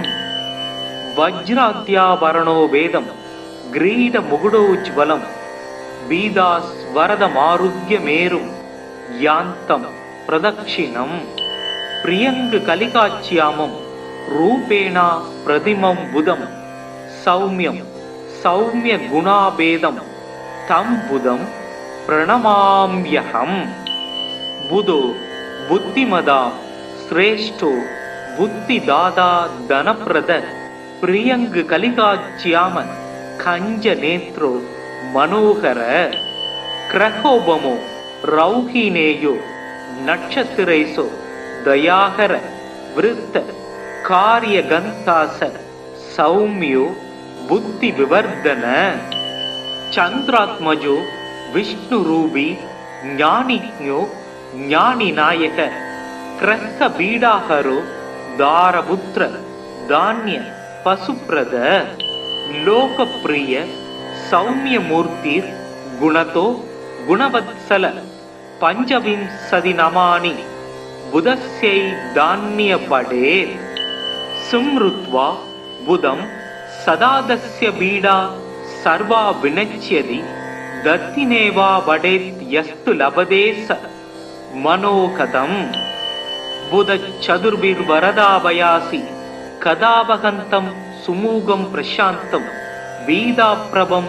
S1: वज्राद्याभरणो वेदं ग्रीडमुकुटोज्ज्वलं बीदास्वरदमारुह्यमेरुं यान्तं प्रदक्षिणं। प्रियङ्गकलिकाच्यामं रूपेण प्रतिमं बुधं सौम्यं सौम्यगुणाभेदं तं बुधं प्रणमाम्यहम्। बुधो बुद्धिमदा श्रेष्ठो बुद्धिदाता धनप्रद प्रियङ्गकलिकाच्याम कञ्जनेत्रो मनोहर। क्रहोपमो रौहिणेयो नक्षत्रेषु दयाकर वृत्त कार्यगन्तास सौम्यो बुद्धिविवर्धन। चन्द्रात्मजो विष्णुरूपी ज्ञानिज्ञो ज्ञानिनायक ग्रहबीडाहरो दारपुत्र धान्य पशुप्रद। लोकप्रिय सौम्यमूर्तिर् गुणतो गुणवत्सल पञ्चविंशतिनमानि बुधस्यै धान्यपडेत्। सुमृत्वा बुधं सदादस्य बीडा सर्वा विनश्यति दत्तिनेवा वडेत् यस्तु लभते स मनोगतम्। बुधचतुर्भिर्वरदाभयासि कदावहन्तं सुमुगं प्रशान्तं बीदाप्रभं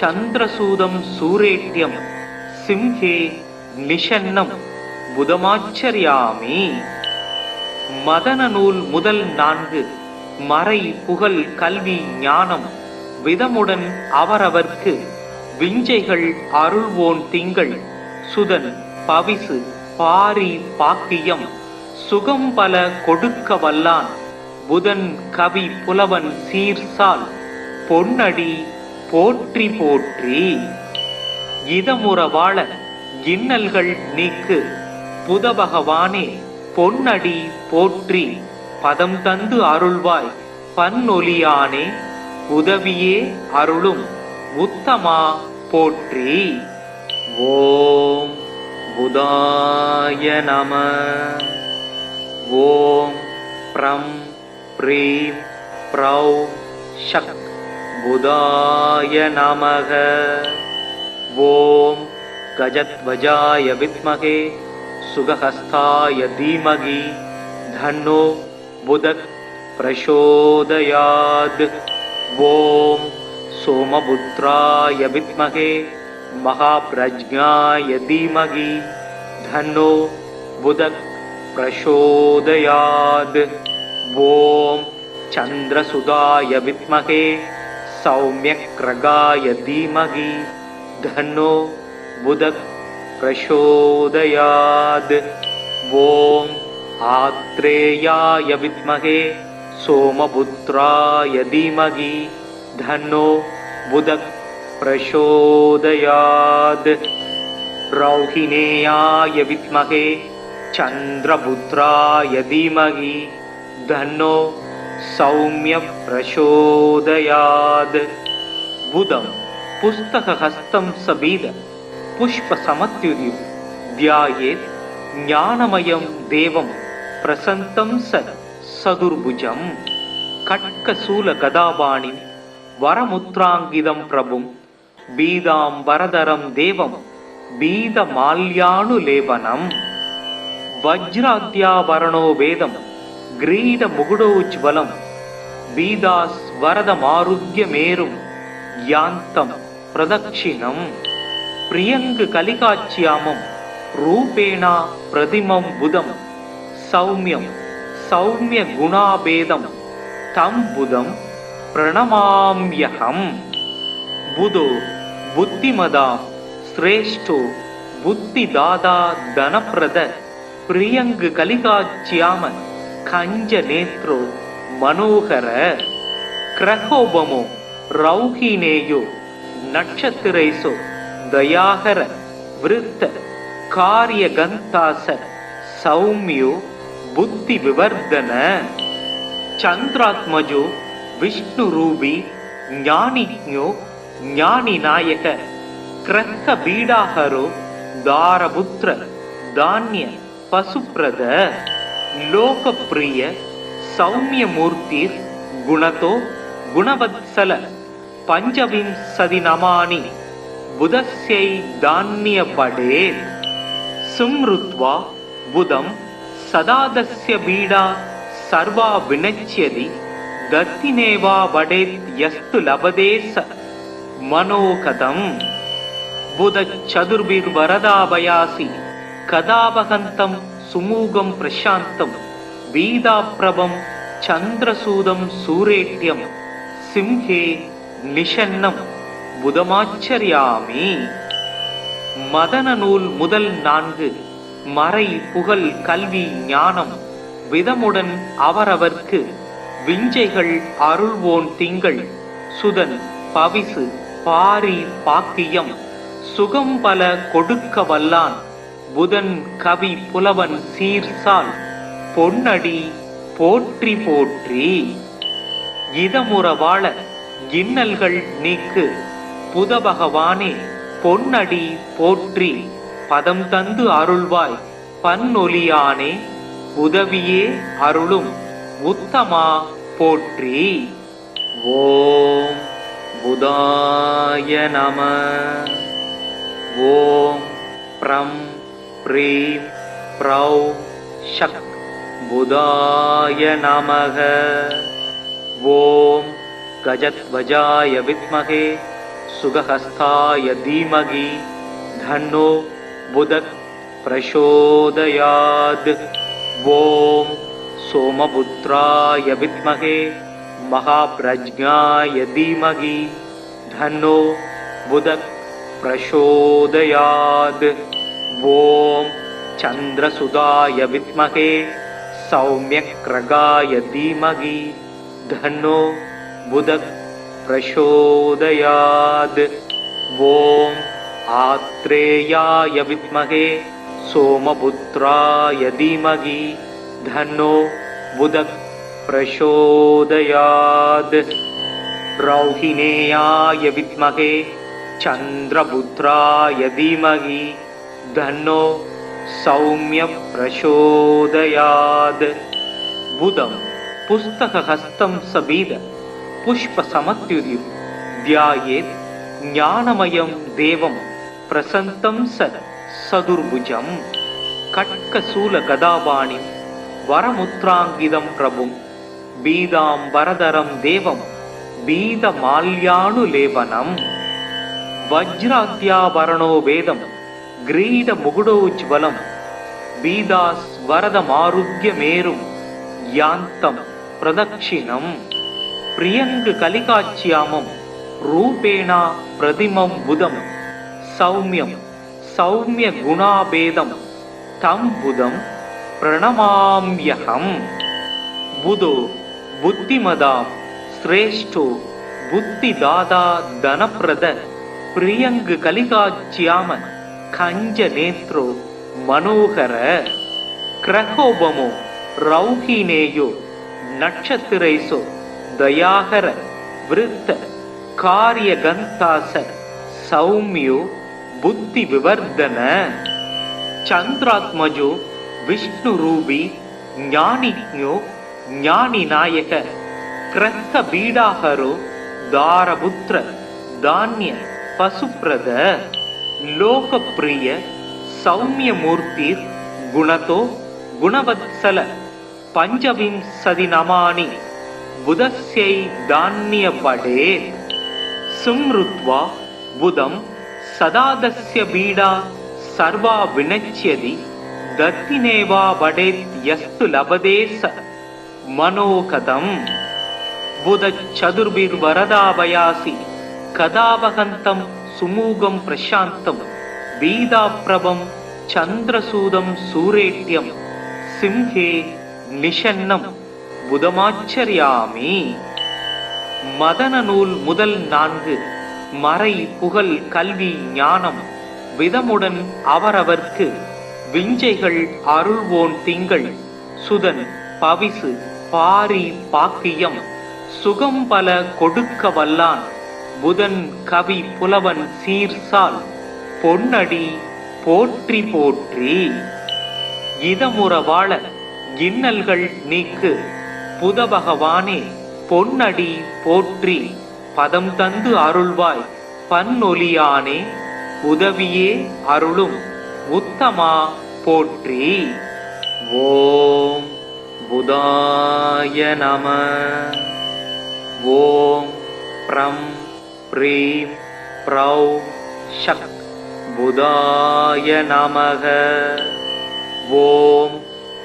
S1: चन्द्रसूदं सूरेट्यं सिंहे निषन्नं புதமாச்சரியாமி. மதன நூல் முதல் 4 மறை புகழ் கல்வி ஞானம் விதமுடன் அவரவர்க்கு விஞ்சைகள் அருள்வோன் திங்கள் சுதன் பவிசு பாரி பாக்கியம் சுகம் பல கொடுக்க வல்லான் புதன் கவி புலவன் சீர்சால் பொன்னடி போற்றி போற்றி. இதமுற வாழ இன்னல்கள் நீக்கு புத பகவானே பொன்னடி போற்றி பதம் தந்து அருள்வாய் பன்னொலியானே உதவியே அருளும் உத்தமா போற்றி. ஓம் புதாய நம. ஓம் ப்ரம் ப்ரீம் ப்ரௌ ஷக் புதாய நமக. ஓம் கஜத்வஜாய வித்மகே சுகஹஸ்தாய தீமகி தன்னோ புதக் பிரசோதயாத். ஓம் சோமபுத்ராய வித்மகே மகாப்ரஜ்ஞாய தீமகி தன்னோ புதக் பிரசோதயாத். ஓம் சந்திரசுதாய வித்மகே சௌம்யக்ரகாய தீமகி தன்னோ புதக் பிரசோதயாத். ஓம் ஆத்ரேயாய வித்மகே சோமபுத்ராய தீமகி தன்னோ புதக் பிரசோதயாத். ரௌஹிணேயாய வித்மகே சந்திரபுத்ராய தீமகி தன்னோ சௌம்ய பிரசோதயாத். புதம் புஸ்தகஹஸ்தம் சபீத புஷ்பசமத்யுதிம் த்யாயேத் ஞானமயம் தேவம் பிரசன்தம் சதுர்புஜம். கட்கசூலகதாபாணிம் வரமுத்ராங்கிதம் பிரபும் பீதாம்பரதரம் தேவம் பீதமால்யானுலேபனம். வஜ்ராத்யாபரணோ வேதம் கிரீடமுகுடோஜ்வலம் பீதாஸ்வரதமாருஹ்யமேரும் யாந்தம் பிரதக்ஷிணம். பிரியங்கு கலிகாச்சியாமம் ரூபேணா பிரதிமம் புதம் சௌமியம் சௌமிய குணாபேதம் தம் புதம் प्रणमाम्यहम् बुधो बुद्धिमदां श्रेष्ठो बुद्धिदाता धनप्रद प्रियंग कलिकाच्याम कंज नेत्रो मनोहर क्रहोबमो रौहिनेयो नक्षत्रेसो दयाहर वृत्त कार्यगंतास सौम्यो बुद्धि विवर्धन चंद्रात्मजो विष्णुरूपी ज्ञानिज्ञो ज्ञानिनायक क्रह बीडाहरो दारपुत्र धान्य पशुप्रद लोकप्रिय सौम्यमूर्ति गुणतो गुणवत्सल पंचविंशति नमानि बुधस्यै धान्य पडेत् सुमृत्वा बुधं सदादस्य बीडा सर्वा विनच्यति दत्तिनेवा वडेत् यस्तु लभते स मनोकथम् बुध चतुर्भिर्वरदाभयासि कदावहन्तं सुमूगं प्रशान्तं वीदाप्रभं चन्द्रसूदं सूरेट्यं सिंहे निषन्नं புதமாச்சரியாமி. மதன நூல் முதல் 4 மறை புகழ் கல்வி ஞானம் விதமுடன் அவரவர்க்கு விஞ்சைகள் அருள்வோன் திங்கள் சுதன் பவிசு பாரி பாக்கியம் சுகம் பல கொடுக்க வல்லான் புதன் கவி புலவன் சீர்சால் பொன்னடி போற்றி போற்றி. இதமுற வாழ இன்னல்கள் நீக்கு புத பகவானே பொன்னடி போற்றி பதம் தந்து அருள்வாய் பன்னொலியானே உதவியே அருளும் உத்தமா போற்றி. ஓம் புதாய நம. ஓம் ப்ரம் ப்ரீம் ப்ரௌ ஷக் புதாய நமக. ஓம் गजध्वजाय विद्महे सुगहस्ताय धीमहि धन्नो बुधः प्रचोदयात्. ओम सोमपुत्राय विद्महे महाप्रज्ञाय धीमहि धन्नो बुधः प्रचोदयात्. ओम चंद्रसुताय विद्महे सौम्यक्रगाय धीमहि धन्नो बुधः प्रचोदयात्. ओम आत्रेयाय विद्महे सोमपुत्राय धीमहि धन्नो बुधः प्रचोदयात्. रौहिणेयाय विद्महे चंद्रपुत्राय धीमहि धन्नो सौम्य प्रचोदयात्. बुधं पुस्तकहस्तं सबीद पुष्प समत्युदिं ध्यायेत् ज्ञानमयं देवं प्रसन्तं सदुर्भुजं कट्कशूल गदापाणिं वरमुद्राङ्गितं प्रभुं बीदां वरदरं देवं बीदमाल्यानुलेपनं वज्राद्याभरणो वेदं ग्रीडमुकुटोज्ज्वलं बीदास्वरदमारुह्यमेरुं यान्तं प्रदक्षिणम् प्रियंग कलिकाच्यामं रूपेण प्रतिमं बुधं सौम्यं सौम्य गुणाभेदं तं बुधं प्रणमाम्यहम्. बुधो बुद्धिमदां श्रेष्ठो बुद्धिदाता धनप्रद प्रियंग कलिकाच्याम कंज नेत्रो मनोहर क्रहोबमो रौहिनेयो नक्षत्रेसो दयाहर वृत्त कार्यगंतास सौम्यो बुद्धि विवर्धन चंद्रात्मजो विष्णुरूपी ज्ञानिज्ञो ज्ञानिनायक क्रह बीडाहरो दारपुत्र धान्य पशुप्रद लोकप्रिय सौम्यमूर्ति गुणतो गुणवत्सल पंचविंशति नमानि बुधस्यै धान्य पडेत्. सुमृत्वा बुधं सदादस्य बीडा सर्वा विनच्यति दत्तिनेवा वडेत् यस्तु लभते स मनोकथम्. புதச் சதுர்பிர்வரதாபயாசி கதாபகந்தம் சுமூகம் பிரசாந்தம் பீதாப்ரபம் சந்திரசூதம் சூரேட்யம் சிம்ஹே நிஷன்னம் புதமாச்சரியாமி. மதன நூல் முதல் 4 மறை புகழ் கல்வி ஞானம் விதமுடன் அவரவர்க்கு விஞ்சைகள் அருள்வோன் திங்கள் சுதன் பவிசு பாரி பாக்கியம் சுகம் பல கொடுக்க வல்லான் புதன் கவி புலவன் சீர்சால் பொன்னடி போற்றி போற்றி. இதமுற வாழ இன்னல்கள் நீக்கு புதபகவானே பொன்னடி போற்றி பதம் தந்து அருள்வாய் பன்னொலியானே உதவியே அருளும் உத்தமா போற்றி. ஓம் புதாய நம. ஓம் ப்ரம் ப்ரீம் ப்ரௌ ஷக் புதாய நமக. ஓம்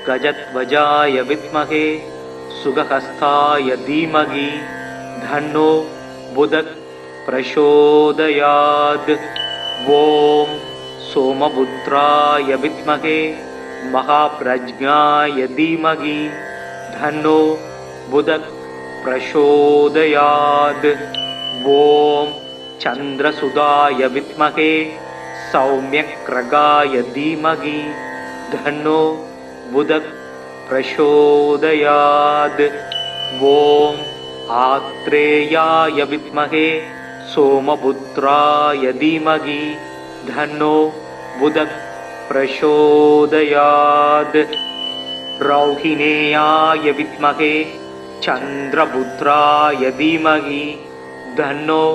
S1: கஜத்வஜாய வித்மகே சுகஹஸ்தாய தீமகி தன்னோ புதக் பிரசோதயாத். ஓம் சோமபுத்ராய வித்மகே மகாப்ரஜ்ஞாய தீமகி தன்னோ புதக் பிரசோதயாத். ஓம் சந்திரசுதாய வித்மகே சௌம்யக்ரகாய தீமகி தன்னோ புதக் பிரசோதயாத். ஓம் ஆத்ரேயாய வித்மகே சோமபுத்ராய தீமகி தன்னோ புதக் பிரசோதயாத். ரௌஹிணேயாய வித்மகே சந்திரபுத்ராய தீமகி தன்னோ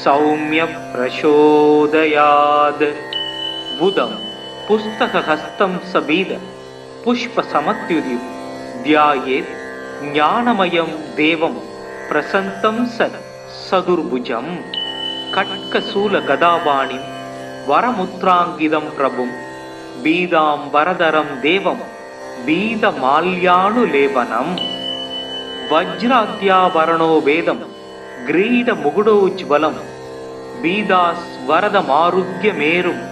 S1: சௌம்ய பிரசோதயாத். புதம் புஸ்தகஹஸ்தம் சபீத புஷ்ப சமத்யுதிம் தியாயேத் ஞானமயம் தேவம் பிரசந்தம் சதுர்புஜம். கட்கசூல கதாபாணிம் வரமுத்ராங்கிதம் பிரபும் பீதாம் வரதரம் தேவம் பீத மால்யானுலேபனம். வஜ்ராத்யாபரணோ வேதம் கிரீட முகுடோஜ்வலம் பீதாஸ் வரதமாருக்ய மேரும்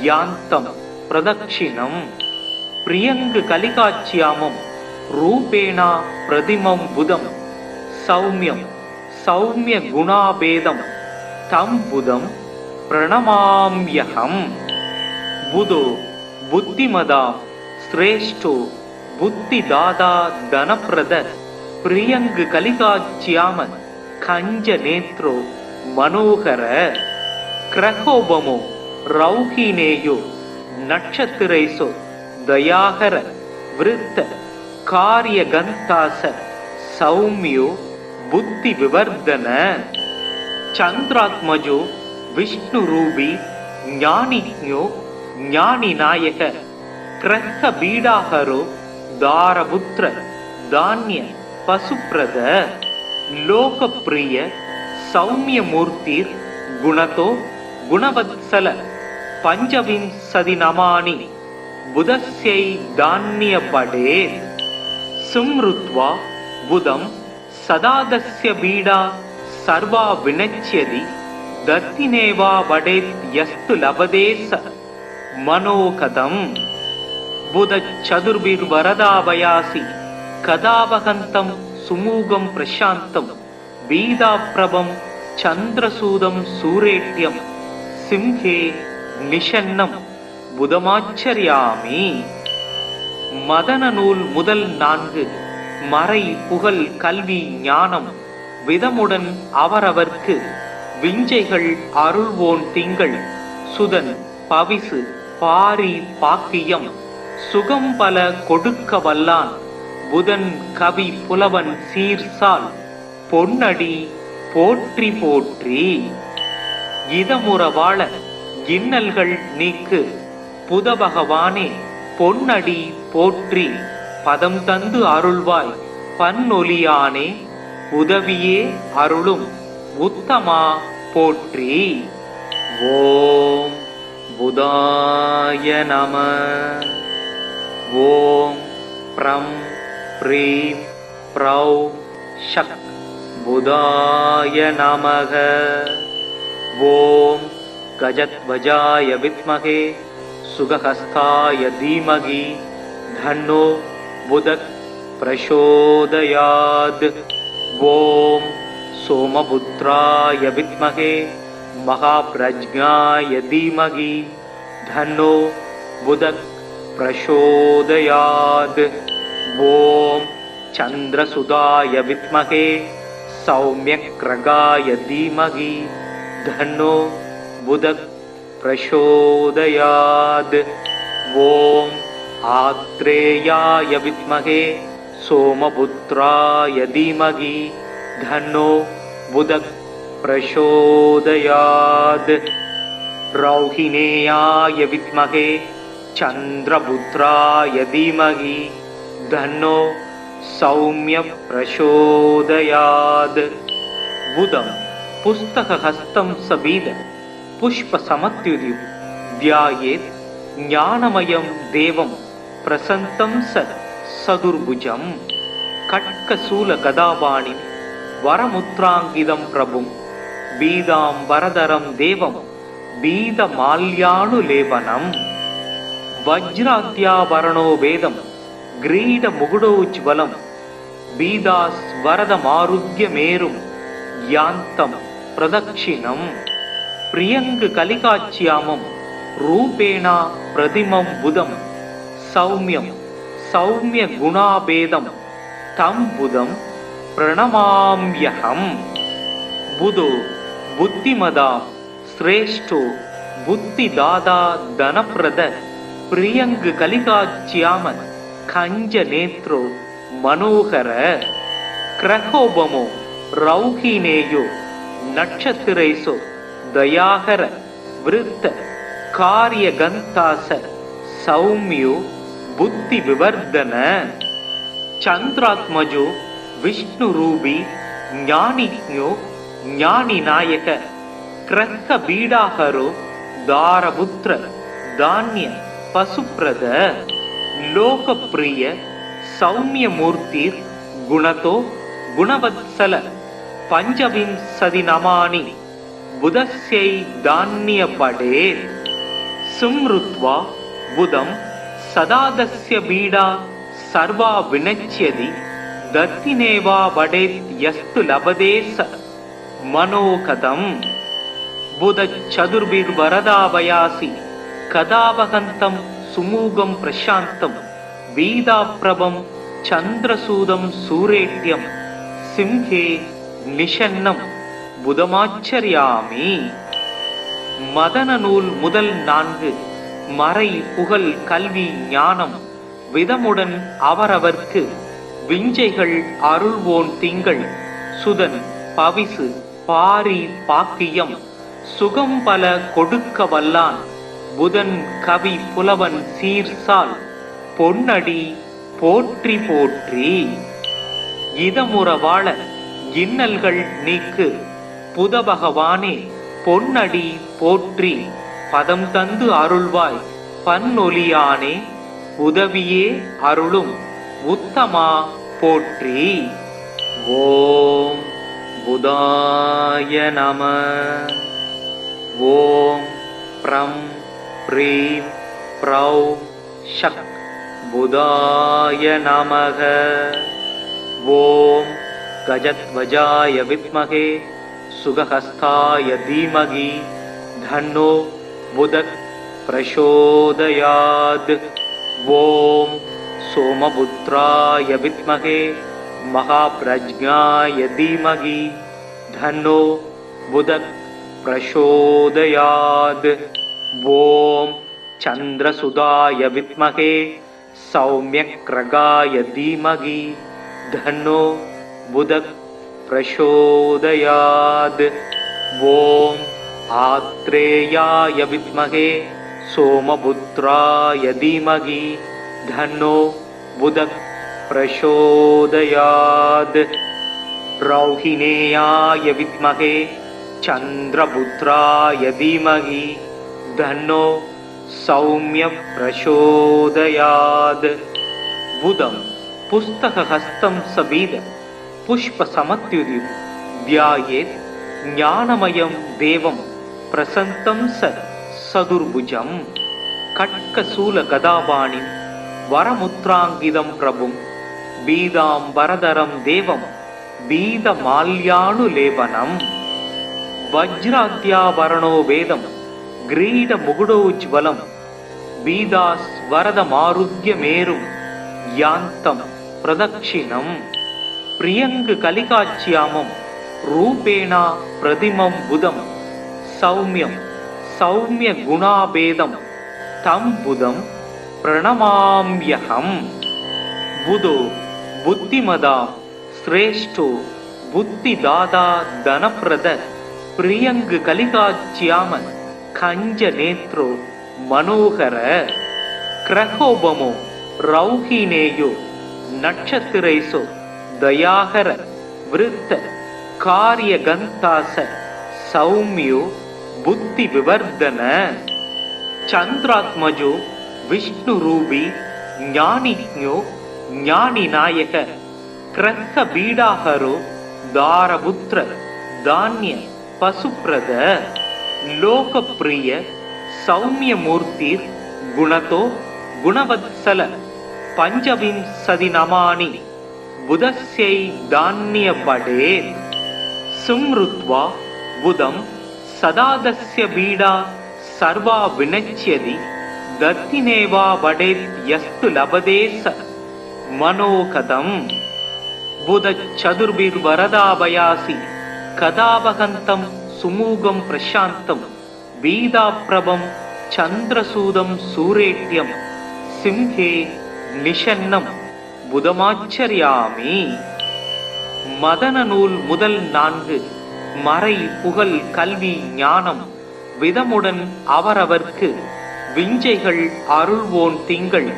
S1: யாந்தம் பிரதக்ஷிணம். பிரியங்கு கலிகாச்சியாமம் ரூபேணா பிரதிமம் புதம் சௌமியம் சௌமிய குணாபேதம் தம் புதம் பிரணமாம்யகம். புதோ புத்திமதா ஸ்ரேஷ்டோ புத்திதாதா தனப்பிரத பிரியங்கு கலிகாச்சியாம கஞ்ச நேத்ரோ மனோகர. கிரகோபமோ ரௌஹினேயோ நட்சத்திரைசோ தயாகர விருத்த காரியகந்தாச சௌமியோ புத்தி விவர்தன. சந்திராத்மஜோ விஷ்ணு ரூபி ஞானிஞோ ஞானி நாயக கிரக பீடாகரோ தாரபுத்திர தானிய பசுப்ரத. லோகப்பிரிய சௌமியமூர்த்திர் குணதோ குணவத்சல பஞ்சவிம்சதி நமானி புதஸ்யை தானிய படே. சும்ருத்வா புதம் சதாதஸ்ய பீடா சர்வா வினச்யதி தத்தினேவா வடேத் யஸ்து லபதேச மனோகதம். புதச் சதுர்பிர்வரதாபயாசி கதாபகந்தம் சுமூகம் பிரசாந்தம் பீதாப்ரபம் சந்திரசூதம் சூரேட்யம் சிம்ஹே நிஷன்னம் புதமாச்சரியாமி. மதன நூல் முதல் 4 மறை புகழ் கல்வி ஞானம் விதமுடன் அவரவர்க்கு விஞ்சைகள் அருள்வோன் திங்கள் சுதன் பவிசு பாரி பாக்கியம் சுகம் பல கொடுக்க வல்லான் புதன் கவி புலவன் சீர்சால் பொன்னடி போற்றி போற்றி. இதமுற வாழ இன்னல்கள் நீக்கு புதபகவானே பொன்னடி போற்றி பதம் தந்து அருள்வாய் பன்னொலியானே உதவியே அருளும் உத்தமா போற்றி. ஓம் புதாய நம. ஓம் ப்ரம் ப்ரீம் ப்ரௌ ஷக் बुधाय नमः। ॐ गजध्वजाय विद्महे सुगहस्ताय धीमहि धन्नो बुधः प्रचोदयात्। ॐ सोमपुत्राय विद्महे महाप्रज्ञाय धीमहि धन्नो बुधः प्रचोदयात्। ॐ चन्द्रसुताय विद्महे सौम्यग्रगाय धीमहि धन्नो बुधः प्रचोदयात्। ॐ आत्रेयाय विद्महे सोमपुत्राय धीमहि धन्नो बुधः प्रचोदयात्। रौहिणेयाय विद्महे चन्द्रपुत्राय धीमहि धन्नो सौम्य प्रचोदयात्। बुधं पुस्तकहस्तं सबीद पुष्पसमत्युदिं ध्यायेत् ज्ञानमयं देवं प्रसन्तं सदुर्भुजं। खड्गशूलगदापाणिं वरमुद्राङ्कितं प्रभुं बीदाम्बरधरं देवं बीदमाल्यानुलेपनं। वज्राद्याभरणो वेदं ग्रीडमुकुटोज्ज्वलं बीदास्वरदमारुह्यमेरुं यान्तं प्रदक्षिणं। प्रियङ्गकलिकाच्यामं रूपेण प्रतिमं बुधं सौम्यं सौम्यगुणाभेदं तं बुधं प्रणमाम्यहम्। बुधो बुद्धिमदां श्रेष्ठो बुद्धिदाता धनप्रद प्रियङ्गकलिकाच्याम कञ्जनेत्रो मनोहर। क्रहोपमो रौहिणेयो नक्षत्रेषु दयाकर वृत्त कार्यगन्तास सौम्यो बुद्धिविवर्धन। चन्द्रात्मजो विष्णुरूपी ज्ञानिज्ञो ज्ञानिनायक ग्रहबीडाहरो दारपुत्र धान्य पशुप्रद। लोकप्रिय सौम्यमूर्तिर् गुणतो गुणवत्सल पञ्चविंशतिनमानि बुधस्यै धान्यपडेत्। सुमृत्वा बुधं सदादस्य बीडा सर्वा विनश्यति दत्तिनेवा वडेत् यस्तु लभते स मनोकथम्। बुधचतुर्भिर्वरदाभयासि कदावहन्तं सुमूगं प्रशान्तं वीदाप्रभं चन्द्रसूदं सूरेट्यं सिंहे निषन्नं புதமாச்சரியாமி. மதன நூல் முதல் 4 மறை புகழ் கல்வி ஞானம் விதமுடன் அவரவர்க்கு விஞ்சைகள் அருள்வோன் திங்கள் சுதன் பவிசு பாரி பாக்கியம் சுகம் பல கொடுக்க வல்லான் புதன் கவி புலவன் சீர்சால் பொன்னடி போற்றி போற்றி. இதமுற வாழ இன்னல்கள் நீக்கு புத பகவானே பொன்னடி போற்றி பதம் தந்து அருள்வாய் பன்னொலியானே உதவியே அருளும் உத்தமா போற்றி. ஓம் புதாய நம. ஓம் ப்ரம் ப்ரீம் ப்ரௌ ஷக் புதாய நமக. ஓம் गजध्वजाय विद्महे सुगहस्ताय धीमहि धन्नो बुधः प्रचोदयात्. ॐ सोमपुत्राय विद्महे महाप्रज्ञाय धीमहि धन्नो बुधः प्रचोदयात्. ॐ चन्द्रसुताय विद्महे सौम्यग्रगाय धीमहि धन्नो बुधः प्रचोदयात्. ॐ आत्रेयाय विद्महे सोमपुत्राय धीमहि धन्नो बुधः प्रचोदयात्. रौहिणेयाय विद्महे चन्द्रपुत्राय धीमहि धन्नो सौम्य प्रचोदयात्. बुधं पुस्तकहस्तं सबीद पुष्पसमत्युदिं ध्यायेत् ज्ञानमयं देवं प्रसन्तं सदुर्भुजं खड्गशूलगदापाणिं वरमुद्राङ्कितं प्रभुं पीताम्बरधरं देवं पीतमाल्यानुलेपनम् वज्राद्याभरणो वेदं ग्रीडमुकुटोज्ज्वलं पीतास्वरदमारुह्यमेरुं यान्तं प्रदक्षिणं प्रियङ्गकलिकाच्यामं रूपेण प्रतिमं बुधं सौम्यं सौम्यगुणाभेदं तं बुधं प्रणमाम्यहम् बुधो बुद्धिमदां श्रेष्ठो बुद्धिदाता धनप्रद प्रियङ्गकलिकाच्याम कञ्जनेत्रो मनोहर क्रहोपमो रौहिणेयो नक्षत्रेषु दयाहर वृत्त कार्यगन्तास सौम्यो बुद्धिविवर्धन चन्द्रात्मजो विष्णुरूपी ज्ञानिज्ञो ज्ञानिनायक क्रह्बीडाहरो दारपुत्र धान्य पशुप्रद लोकप्रिय सौम्यमूर्तिर् गुणतो गुणवत्सल पञ्चविंशतिनमानि बुधस्यै धान्यपडेत् सुमृत्वा बुधं सदादस्य पीडा सर्वा विनश्यति दत्तिनेवा वडेत् यस्तु लभते स मनोकथम् बुधचतुर्भिर्वरदाभयासि कदावहन्तं सुमूगं प्रशान्तं वीदाप्रभं चन्द्रसूदं सूरेट्यं सिंहे निषन्नं புதமாச்சரியாமி. மதன நூல் முதல் 4 மறை புகழ் கல்வி ஞானம் விதமுடன் அவரவர்க்கு விஞ்சைகள் அருள்வோன் திங்கள்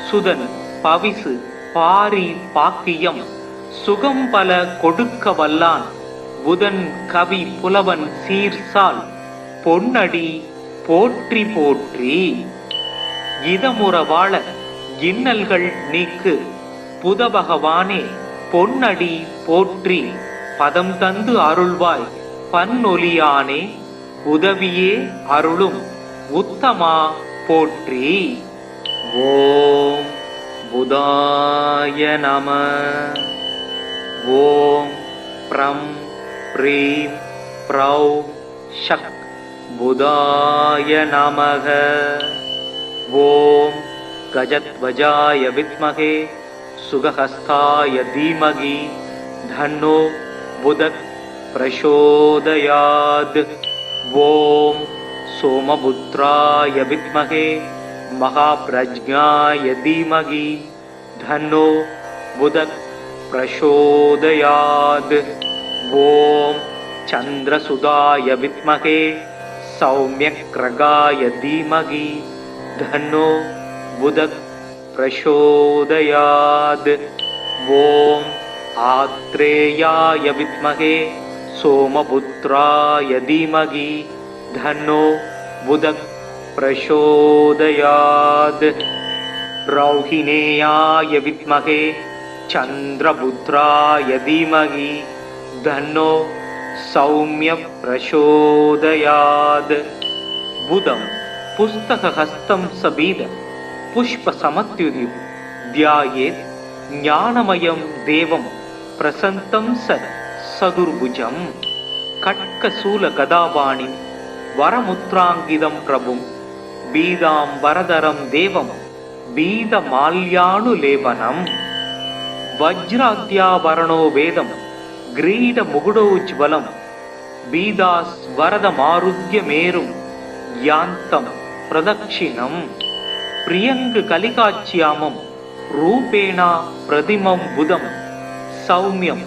S1: சுதன் பவிசு பாரி பாக்கியம் சுகம் பல கொடுக்க வல்லான் புதன் கவி புலவன் சீர்சால் பொன்னடி போற்றி போற்றி. இதமுற வாழ இன்னல்கள் நீக்கு புத பகவானே பொன்னடி போற்றி பதம் தந்து அருள்வாய் பன்னொலியானே உதவியே அருளும் உத்தமா போற்றி. ஓம் புதாய நம. ஓம் ப்ரம் ப்ரீம் ப்ரௌ ஷக் புதாய நமக. ஓம் கஜத்வஜாய வித்மகே சுகஹஸ்தாய தீமகி தன்னோ புதக் பிரசோதயாத். ஓம் சோமபுத்ராய வித்மகே மகாப்ரஜ்ஞாய தீமகி தன்னோ புதக் பிரசோதயாத். ஓம் சந்திரசுதாய வித்மகே சௌம்யக்ரகாய தீமகி தன்னோ புதக் பிரசோதயாத். ஓம் ஆத்ரேயாய வித்மகே சோமபுத்ராய தீமகி தன்னோ புதக் பிரசோதயாத். ரௌஹிணேயாய வித்மகே சந்திரபுத்ராய தீமகி தன்னோ சௌம்ய பிரசோதயாத். புதம் புஸ்தகஹஸ்தம் சபீத புஷ்பசமத்யுதிம் த்யாயேத் ஞானமயம் தேவம் பிரசன்தம் சதுர்புஜம் கட்கசூலகதாபாணிம் வரமுத்ராங்கிதம் பிரபும் பீதாம்பரதரம் தேவம் பீதமால்யானுலேபனம் வஜ்ராத்யாபரணோ வேதம் கிரீடமுகுடோஜ்வலம் பீதாஸ்வரதமாருஹ்யமேரும் யாந்தம் பிரதக்ஷிணம் பிரியங்ககலிகாச்யாமம் ரூபேண பிரதிமம் புதம் சௌம்யம்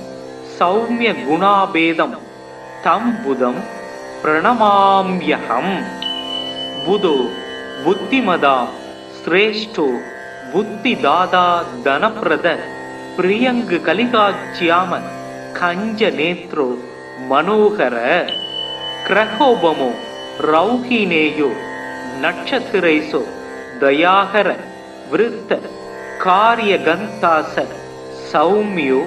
S1: சௌம்யகுணாபேதம் தம் புதம் பிரணமாம்யஹம். புதோ புத்திமதாம் ஸ்ரேஷ்டோ புத்திதாதா தனப்ரத பிரியங்ககலிகாச்யாம கஞ்சநேத்ரோ மனோகர கிரகோபமோ ரௌஹிணேயோ நட்சத்திரைசோ தயாகர விருத்த காரியகந்தாச சௌமியோ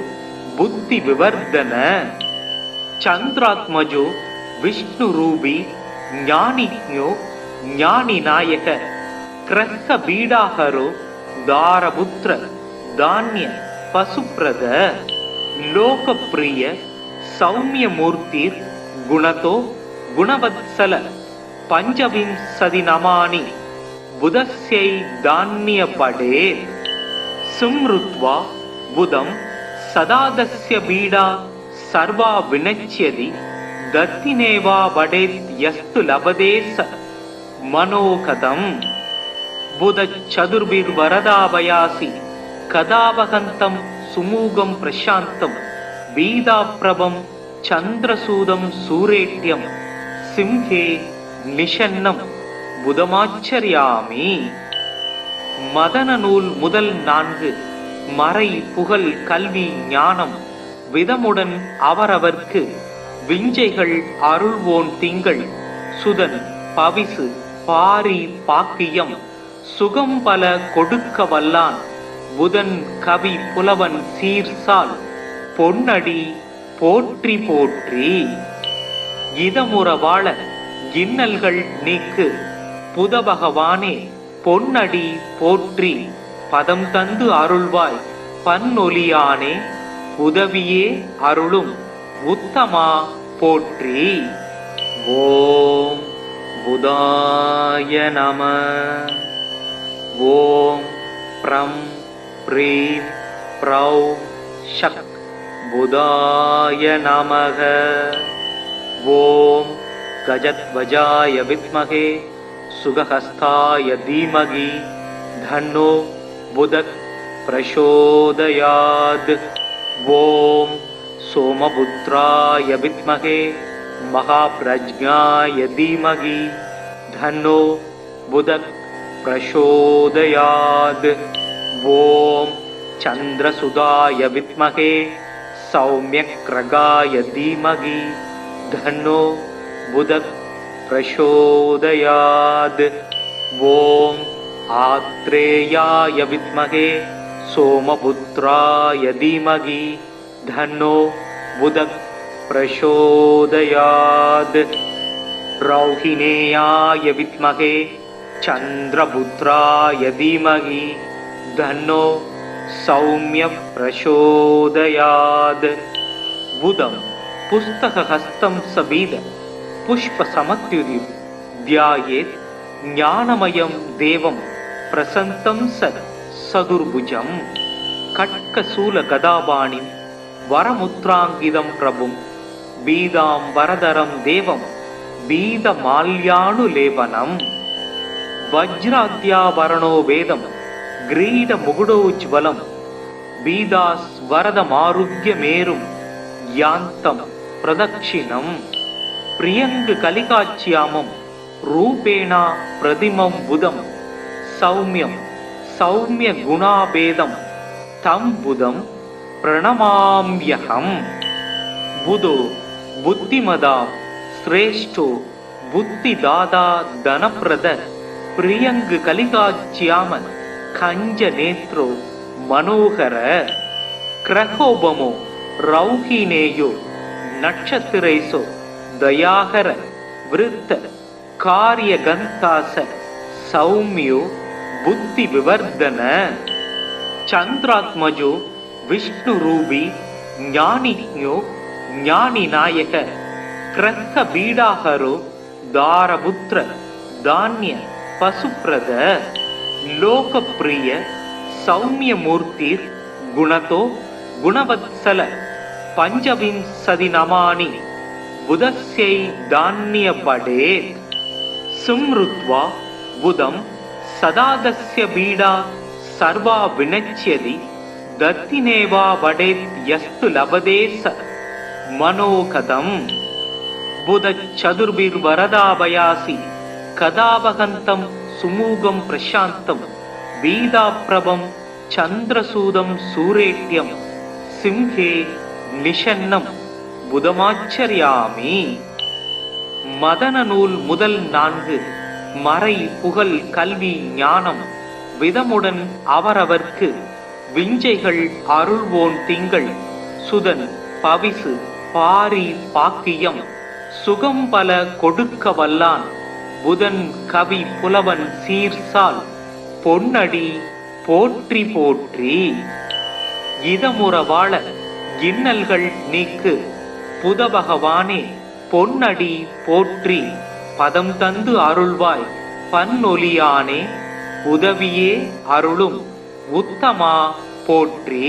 S1: புத்தி விவர்தன சந்திராத்மஜோ விஷ்ணு ரூபி ஞானிஜோ ஞானி நாயக கிரக பீடாஹரோ தாரபுத்திர தானிய பசுப்ரத லோகப்பிரிய சௌமியமூர்த்திர் குணதோ குணவத்சல பஞ்சவிம்சதி நமானி புதஸ்யை தானிய படே சும்ருத்வா புதம் சதாதஸ்ய பீடா சர்வா வினச்யதி தத்தினேவா வடேத் யஸ்து லபதேச மனோகதம் புத சதுர்பிர் வரதாபயாசி கதாவகந்தம் சுமூகம் பிரசாந்தம் பீதாப்ரபம் சந்திரசூதம் சூரேட்யம் சிம்ஹே நிஷன்னம் புதமாச்சரியாமி. மதன நூல் முதல் 4 மறை புகழ் கல்வி ஞானம் விதமுடன் அவரவர்க்கு விஞ்சைகள் அருள்வோன் திங்கள் சுதன் பவிசு பாரி பாக்கியம் சுகம் பல கொடுக்க வல்லான் புதன் கவி புலவன் சீர்சால் பொன்னடி போற்றி போற்றி. இதமுற வாழ இன்னல்கள் நீக்கு புத பகவானே பொன்னடி போற்றி பதம் தந்து அருள்வாய் பன்னொலியானே உதவியே அருளும் உத்தமா போற்றி. ஓம் புதாய நம. ஓம் ப்ரம் ப்ரீம் ப்ரௌ ஷக் புதாய நமக. ஓம் கஜத்வஜாய வித்மகே சுகஹஸ்தாய தீமகி தன்னோ புதக் பிரசோதயாத். ஓம் சோமபுத்ராய வித்மகே மகாப்ரஜ்ஞாய தீமகி தன்னோ புதக் பிரசோதயாத். ஓம் சந்திரசுதாய வித்மகே சௌமியக்ரகாய தீமகி தன்னோ புதக் பிரசோதயாத். ஓம் ஆத்ரேயாய வித்மகே சோமபுத்ராய தீமகி தன்னோ புதக் பிரசோதயாத். ரௌஹிணேயாய வித்மகே சந்திரபுத்ராய தீமகி தன்னோ சௌமிய பிரசோதயாத். புதம் புஸ்தகஹஸ்தம் சபீத புஷ்ப சமத்யுதி தியாயேத் ஞானமயம் தேவம் பிரசந்தம் சதுர்புஜம். கட்கசூல கதாபாணி வரமுத்ராங்கிதம் பிரபும் பீதாம் வரதரம் தேவம் பீத மால்யானுலேபனம். வஜ்ராத்யாவரணோ வேதம் கிரீட முகுடோஜ்வலம் பீதாஸ் வரதமாருக்ய மேரும் யாந்தம் பிரதக்ஷிணம். பிரியங்கு கலிகாட்சியாமம் ரூபேணா பிரதிமம் புதம் சௌமியம் சௌமிய குணாபேதம் தம் புதம் பிரணமாம்யகம். புதோ புத்திமதா ஸ்ரேஷ்டோ புத்திதாதா தனப்பிரத பிரியங்கு கலிகாட்சியாம கஞ்ச நேத்ரோ மனோகர. கிரகோபமோ ரௌஹினேயோ நட்சத்திரைசோ தயாகர விருத்த காரியகந்தாச சௌமியோ புத்தி விவர்தன. சந்திராத்மஜோ விஷ்ணு ரூபி ஞானிஜோ ஞானி நாயக கிரக பீடாஹரோ தாரபுத்திர தானிய பசுப்ரத லோகப்பிரிய சௌமியமூர்த்திர் குணதோ குணவத்சல பஞ்சவிம்சதி நமானி புதஸ்யை தானிய படேத். சும்ருத்வா புதம் சதாதஸ்ய பீடா சர்வா வினச்யதி தத்தினேவா வடேத் யஸ்து லபதேச மனோகதம். புத சதுர்பிர் வரதாபயாசி கதாவகந்தம் சுமூகம் பிரசாந்தம் பீதாப்ரபம் சந்திரசூதம் சூரேட்யம் சிம்ஹே நிஷன்னம் புதமாச்சரியாமி. மதன நூல் முதல் 4 மறை புகழ் கல்வி ஞானம் விதமுடன் அவரவர்க்கு விஞ்சைகள் அருள்வோன் திங்கள் சுதன் பவிசு பாரி பாக்கியம் சுகம் பல கொடுக்க வல்லான் புதன் கவி புலவன் சீர்சால் பொன்னடி போற்றி போற்றி. இதமுற வாழ இன்னல்கள் நீக்கு புதபகவானே பொன்னடி போற்றி பதம் தந்து அருள்வாய் பன்னொலியானே உதவியே அருளும் உத்தமா போற்றி.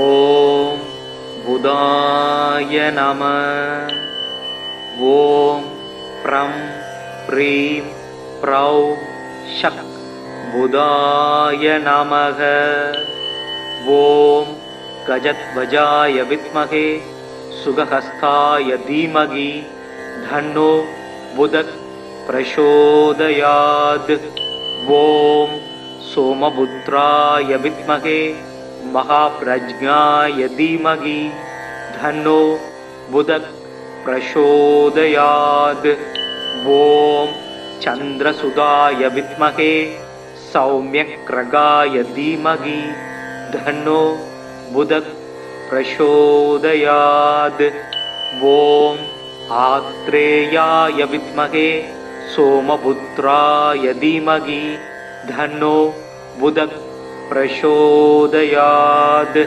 S1: ஓம் புதாய நம. ஓம் ப்ரம் ப்ரீம் ப்ரௌ ஷக் புதாய நமக. ஓம் கஜத்வஜாய வித்மகே சுகஹஸ்தாய தீமகி தன்னோ புதக் பிரசோதயாத். ஓம் சோமபுத்ராய வித்மகே மகாப்ரஜ்ஞாய தீமகி தன்னோ புதக் பிரசோதயாத். ஓம் சந்திரசுதாய வித்மகே சௌமியக்ரகாய தீமகி தன்னோ புதக் பிரசோதயாத். ஓம் ஆத்ரேயாய வித்மகே சோமபுத்ராய தீமகி தன்னோ புதக் பிரசோதயாத்.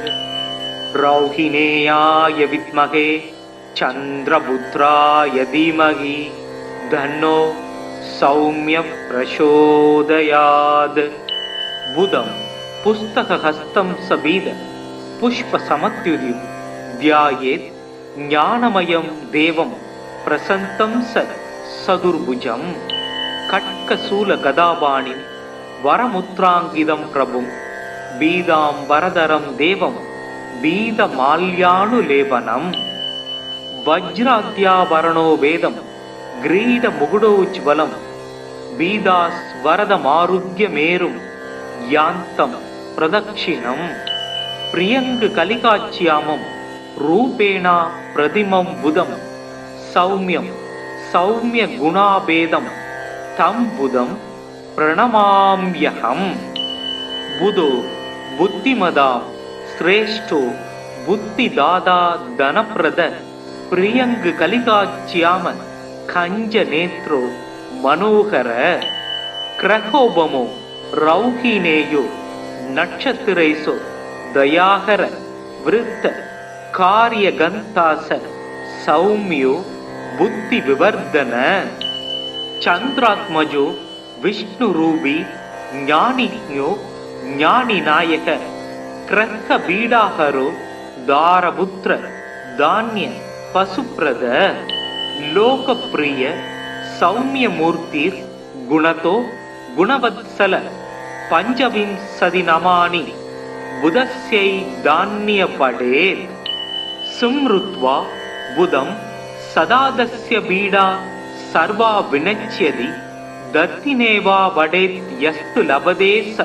S1: ரௌஹிணேயாய வித்மகே சந்திரபுத்ராய தீமகி தன்னோ சௌமிய பிரசோதயாத். புதம் புஸ்தகஹஸ்தம் சபீத புஷ்பசமத்யுதிம் தியாயேத் ஞானமயம் தேவம் பிரசந்தம் சதுர்புஜம். கட்கசூல கதாபாணிம் வரமுத்ராங்கிதம் பிரபும் பீதாம் வரதரம் தேவம் பீதமால்யானுலேபனம். வஜ்ராத்யாபரணோ வேதம் கிரீட முகுடோஜ்வலம் பீதாஸ் வரதமாருக்யமேரும் யாந்தம் பிரதக்ஷிணம். பிரியங்கு கலிகாட்சியாமம் ரூபேணா பிரதிமம் புதம் சௌமியம் சௌமிய குணாபேதம் தம் புதம் பிரணமாம்யஹம். புதோ புத்திமதாம் ஸ்ரேஷ்டோ புத்திதாதா தனப்பிரத பிரியங்கு கலிகாட்சியாம கஞ்ச நேத்ரோ மனோகர. கிரகோபமோ ரௌஹினேயோ நட்சத்திரைசோ தயாகர விருத்த காரியகந்தாச சௌமியோ புத்தி விவர்தன. சந்திராத்மஜோ விஷ்ணு ரூபி ஞானிஞோ ஞானி நாயக கிரக பீடாகரோ தாரபுத்திர தானிய பசுப்ரத. லோகப்பிரிய சௌமியமூர்த்திர் குணதோ குணவத்சல பஞ்சவிம்சதி நமானி புதஸ்யை தானிய படேத். சும்ருத்வா புதம் சதாதஸ்ய பீடா சர்வா வினச்யதி தத்தினேவா வடேத் யஸ்து லபதேச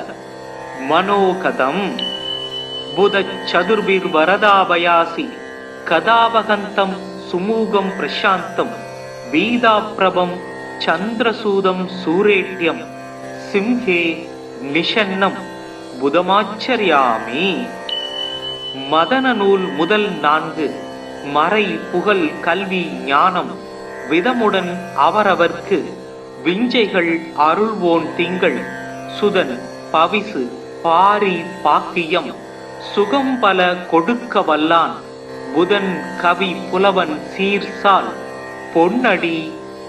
S1: மனோகதம். புதச் சதுர்பிர் வரதாபயாசி கதாவகந்தம் சுமூகம் பிரசாந்தம் பீதாப்ரபம் சந்திரசூதம் சூரேட்யம் சிம்ஹே நிஷன்னம் புதமாச்சரியாமி. மதன நூல் முதல் 4 மறை புகழ் கல்வி ஞானம் விதமுடன் அவரவர்க்கு விஞ்சைகள் அருள்வோன் திங்கள் சுதன் பவிசு பாரி பாக்கியம் சுகம் பல கொடுக்க வல்லான் புதன் கவி புலவன் சீர்சால் பொன்னடி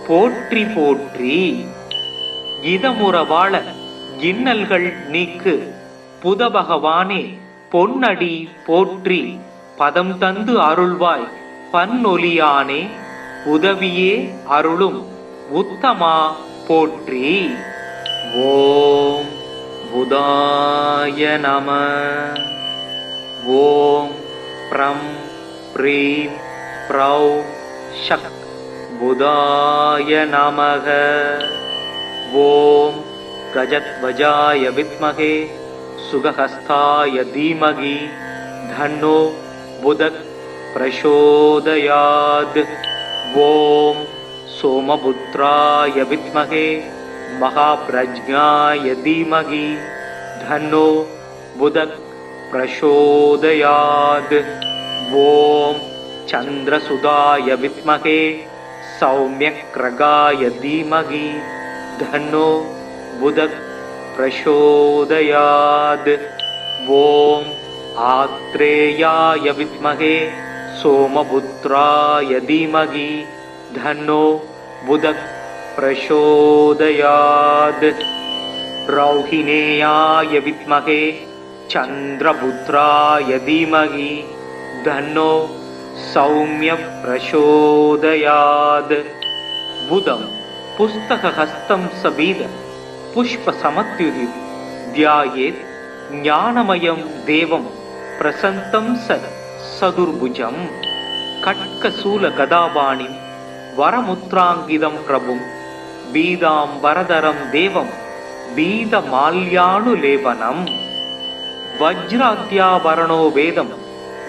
S1: போற்றி போற்றி. இதமுற வாழ இன்னல்கள் நீக்கு புதபகவானே பொன்னடி போற்றி பதம் தந்து அருள்வாய் பன்னொலியானே உதவியே அருளும் உத்தமா போற்றி. ஓம் புதாய நம. ஓம் ப்ரம் ப்ரீம் ப்ரௌ ஷக் புதாய நமக. ஓம் கஜத்வஜாய வித்மகே சுகஹஸ்தாய தீமகி தன்னோ புதக் பிரசோதயாத். ஓம் சோமபுத்ராய வித்மகே மகாப்ரஜ்ஞாய தீமகி தன்னோ புதக் பிரசோதயாத். ஓம் चन्द्रसुधाय विद्महे सौम्यग्रगाय धीमहि धन्नो बुधः प्रचोदयात्। ॐ आत्रेयाय विद्महे सोमपुत्राय धीमहि धन्नो बुधः प्रचोदयात्। रौहिणेयाय विद्महे चन्द्रपुत्राय धीमहि धन्नो सौम्य प्रचोदयात्। बुधं पुस्तकहस्तं सबीद पुष्पसमत्युदि ध्यायेत् ज्ञानमयं देवं प्रसन्तं सदुर्भुजं खड्गशूलगदापाणिं वरमुद्राङ्कितं प्रभुं बीदाम्बरधरं देवं बीदमाल्यानुलेपनम्। वज्राद्याभरणो वेदं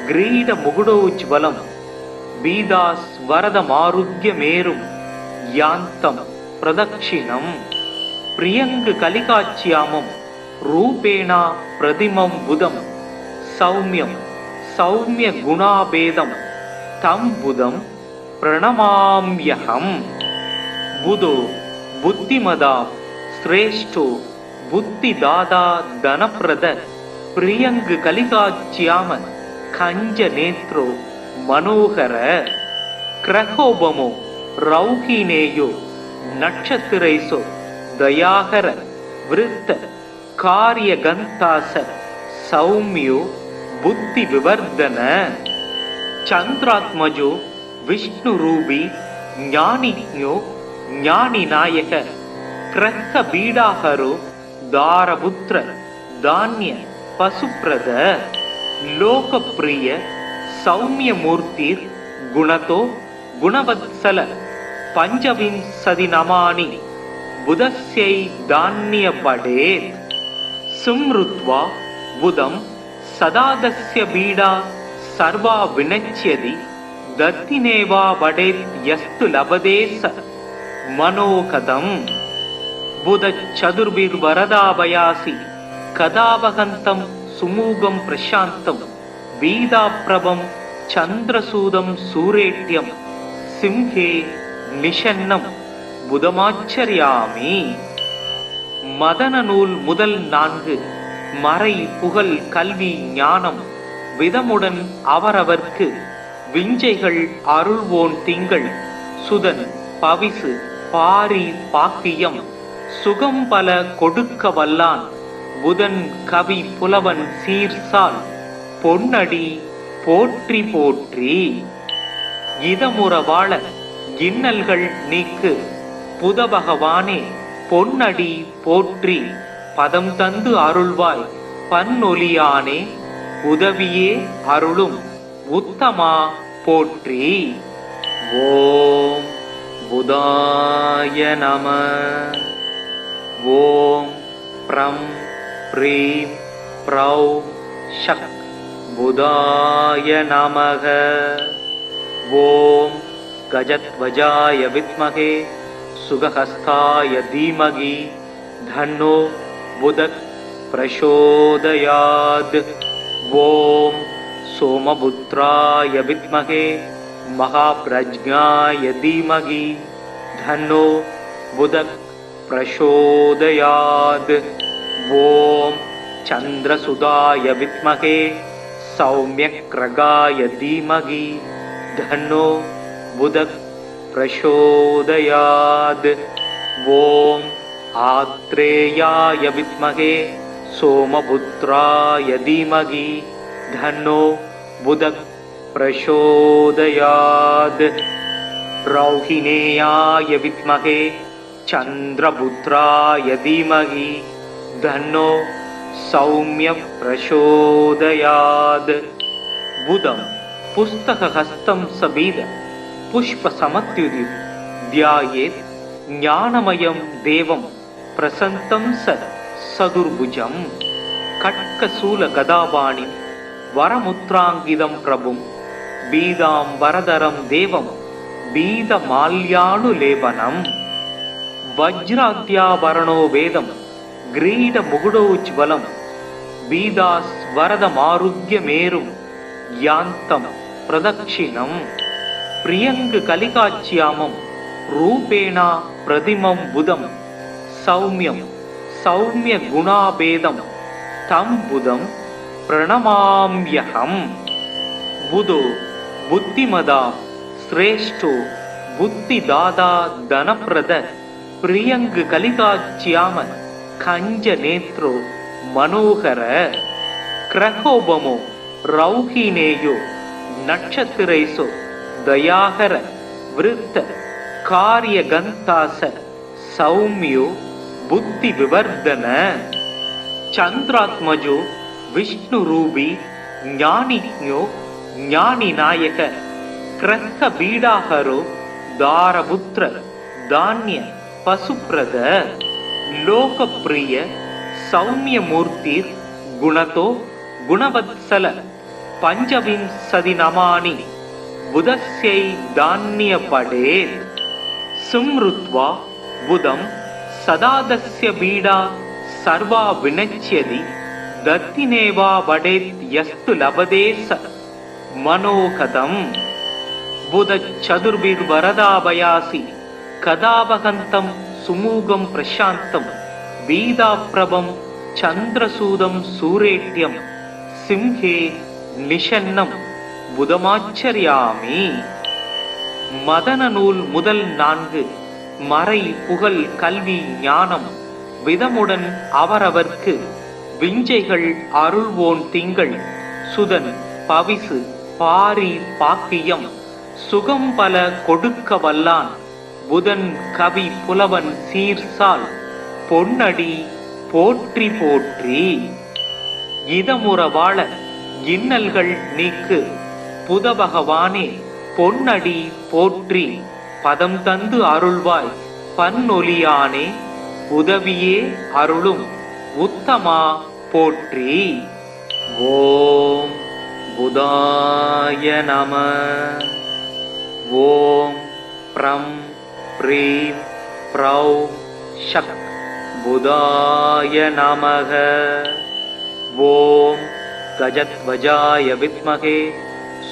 S1: ग्रीडमुकुटोज्ज्वलं बीदास्वरदमारुह्यमेरुं यान्तं प्रदक्षिणम्। प्रियङ्गकलिकाच्यामं रूपेण प्रतिमं बुधं सौम्यं सौम्यगुणाभेदं तं बुधं प्रणमाम्यहम्। बुधो बुद्धिमदां श्रेष्ठो बुद्धिदाता धनप्रद प्रियङ्गकलिकाच्याम कञ्जनेत्रो मनोहर। क्रहोपमो रौहिणेयो नक्षत्रैसो दयाकर वृत्त कार्यगन्तास सौम्यो बुद्धिविवर्धन। चन्द्रात्मजो विष्णुरूपी ज्ञानिज्ञो ज्ञानिनायक क्रह्कबीडाहरो दारपुत्र धान्य पशुप्रद। लोकप्रिय सौम्यमूर्तिर् गुणतो गुणवत्सल पञ्चविंशतिनमानि बुधस्यै धान्यपडेत्। स्मृत्वा बुधं सदादस्य बीडा सर्वा विनश्यति दत्तिनेवा वडेत् यस्तु लभते स मनोगतम्। बुधचतुर्भिर्वरदाभयासि कदावहन्तं सुमुगं प्रशान्तं वीदाप्रभं चन्द्रसूदं सूरेट्यं सिंहे निषन्नं புதமாச்சரியாமி. மதன நூல் முதல் 4 மறை புகழ் கல்வி ஞானம் விதமுடன் அவரவர்க்கு விஞ்சைகள் அருள்வோன் திங்கள் சுதன் பவிசு பாரி பாக்கியம் சுகம் பல கொடுக்க வல்லான் புதன் கவி புலவன் சீர்சால் பொன்னடி போற்றி போற்றி. இதமுற வாழ இன்னல்கள் நீக்கு புத பகவானே பொன்னடி போற்றி பதம் தந்து அருள்வாய் பன்னொலியானே உதவியே அருளும் உத்தமா போற்றி. ஓம் புதாய நம. ஓம் ப்ரம் ப்ரீம் ப்ரௌம் ஷக் புதாய நமக. ஓம் கஜத்வஜாய வித்மகே சுகஹஸ்தாய தீமகி தன்னோ புதக் பிரசோதயாத். ஓம் சோமபுத்ராய வித்மகே மகாப்ரஜ்ஞாய தீமகி தன்னோ புதக் பிரசோதயாத். ஓம் சந்திரசுதாய வித்மகே சௌம்யக்ரகாய தீமகி தன்னோ புதக் பிரசோதயாத். ஓம் ஆத்ரேயாய வித்மகே சோமபுத்ராய தீமகி தன்னோ புதக் பிரசோதயாத். ரௌஹிணேயாய வித்மகே சந்திரபுத்ராய தீமகி தன்னோ சௌம்ய பிரசோதயாத். புதம் புஸ்தகஹஸ்தம் சபீத புஷ்பசமத்யுதி த்யாயேத் ஞானமயம் தேவம் பிரசந்தம் சதுர்புஜம் கட்கசூலகதாபாணிம் வரமுத்ராங்கிதம் பிரபும் பீதாம்பரதரம் தேவம் பீதமால்யானுலேபனம். வஜ்ராத்யாபரணோ வேதம் கிரீடமுகுடோஜ்வலம் பீதாஸ்வரதமாருஹ்யமேரும் யாந்தம் பிரதக்ஷிணம் பிரியங்கு கலிகாச்சியாமம் ரூபேணா பிரதிமம் புதம் சௌமியம் சௌமிய குணாபேதம் தம் புதம் பிரணமாம்யகம். புதோ புத்திமதா ஸ்ரேஷ்டோ புத்திதாதா தனப்பிரத பிரியங்கு கலிகாச்சியாம கஞ்ச நேத்ரோ மனோகர கிரகோபமோ ரௌஹினேயோ நட்சத்திரைசோ தயாகர விருத்த காரிய கந்தாச சௌமியோ புத்தி விவர்தன சந்திராத்மஜோ விஷ்ணு ரூபி ஞானிஜோ ஞானி நாயக கிரக பீடாகரோ தாரபுத்திர தானிய பசுப்ரத லோகப்பிரிய சௌமிய மூர்த்தி குணதோ குணவத்சல பஞ்சவிம்சதி நமானி புதஸ்யை தானிய படேத் சும்ருத்வா புதம் சதாதஸ்ய பீடா சர்வா வினச்யதி தத்தினேவா வடேத் யஸ்து லபதேச மனோகதம். புத சதுர்பிர் வரதாபயாசி கதாபகந்தம் சுமூகம் பிரசாந்தம் பீதாப்ரபம் சந்திரசூதம் சூரேட்யம் சிம்ஹே நிஷன்னம் புதமாச்சரியாமி. மதன நூல் முதல் 4 மறை புகழ் கல்வி ஞானம் விதமுடன் அவரவர்க்கு விஞ்சைகள் அருள்வோன் திங்கள் சுதன் பவிசு பாரி பாக்கியம் சுகம் பல கொடுக்க வல்லான் புதன் கவி புலவன் சீர்சால் பொன்னடி போற்றி போற்றி. இதமுற வாழ இன்னல்கள் நீக்கு புத பகவானே பொன்னடி போற்றி பதம் தந்து அருள்வாய் பன்னொலியானே உதவியே அருளும் உத்தமா போற்றி. ஓம் புதாய நம. ஓம் ப்ரம் ப்ரீம் ப்ரௌ ஷக் புதாய நமக. ஓம் கஜத்வஜாய வித்மகே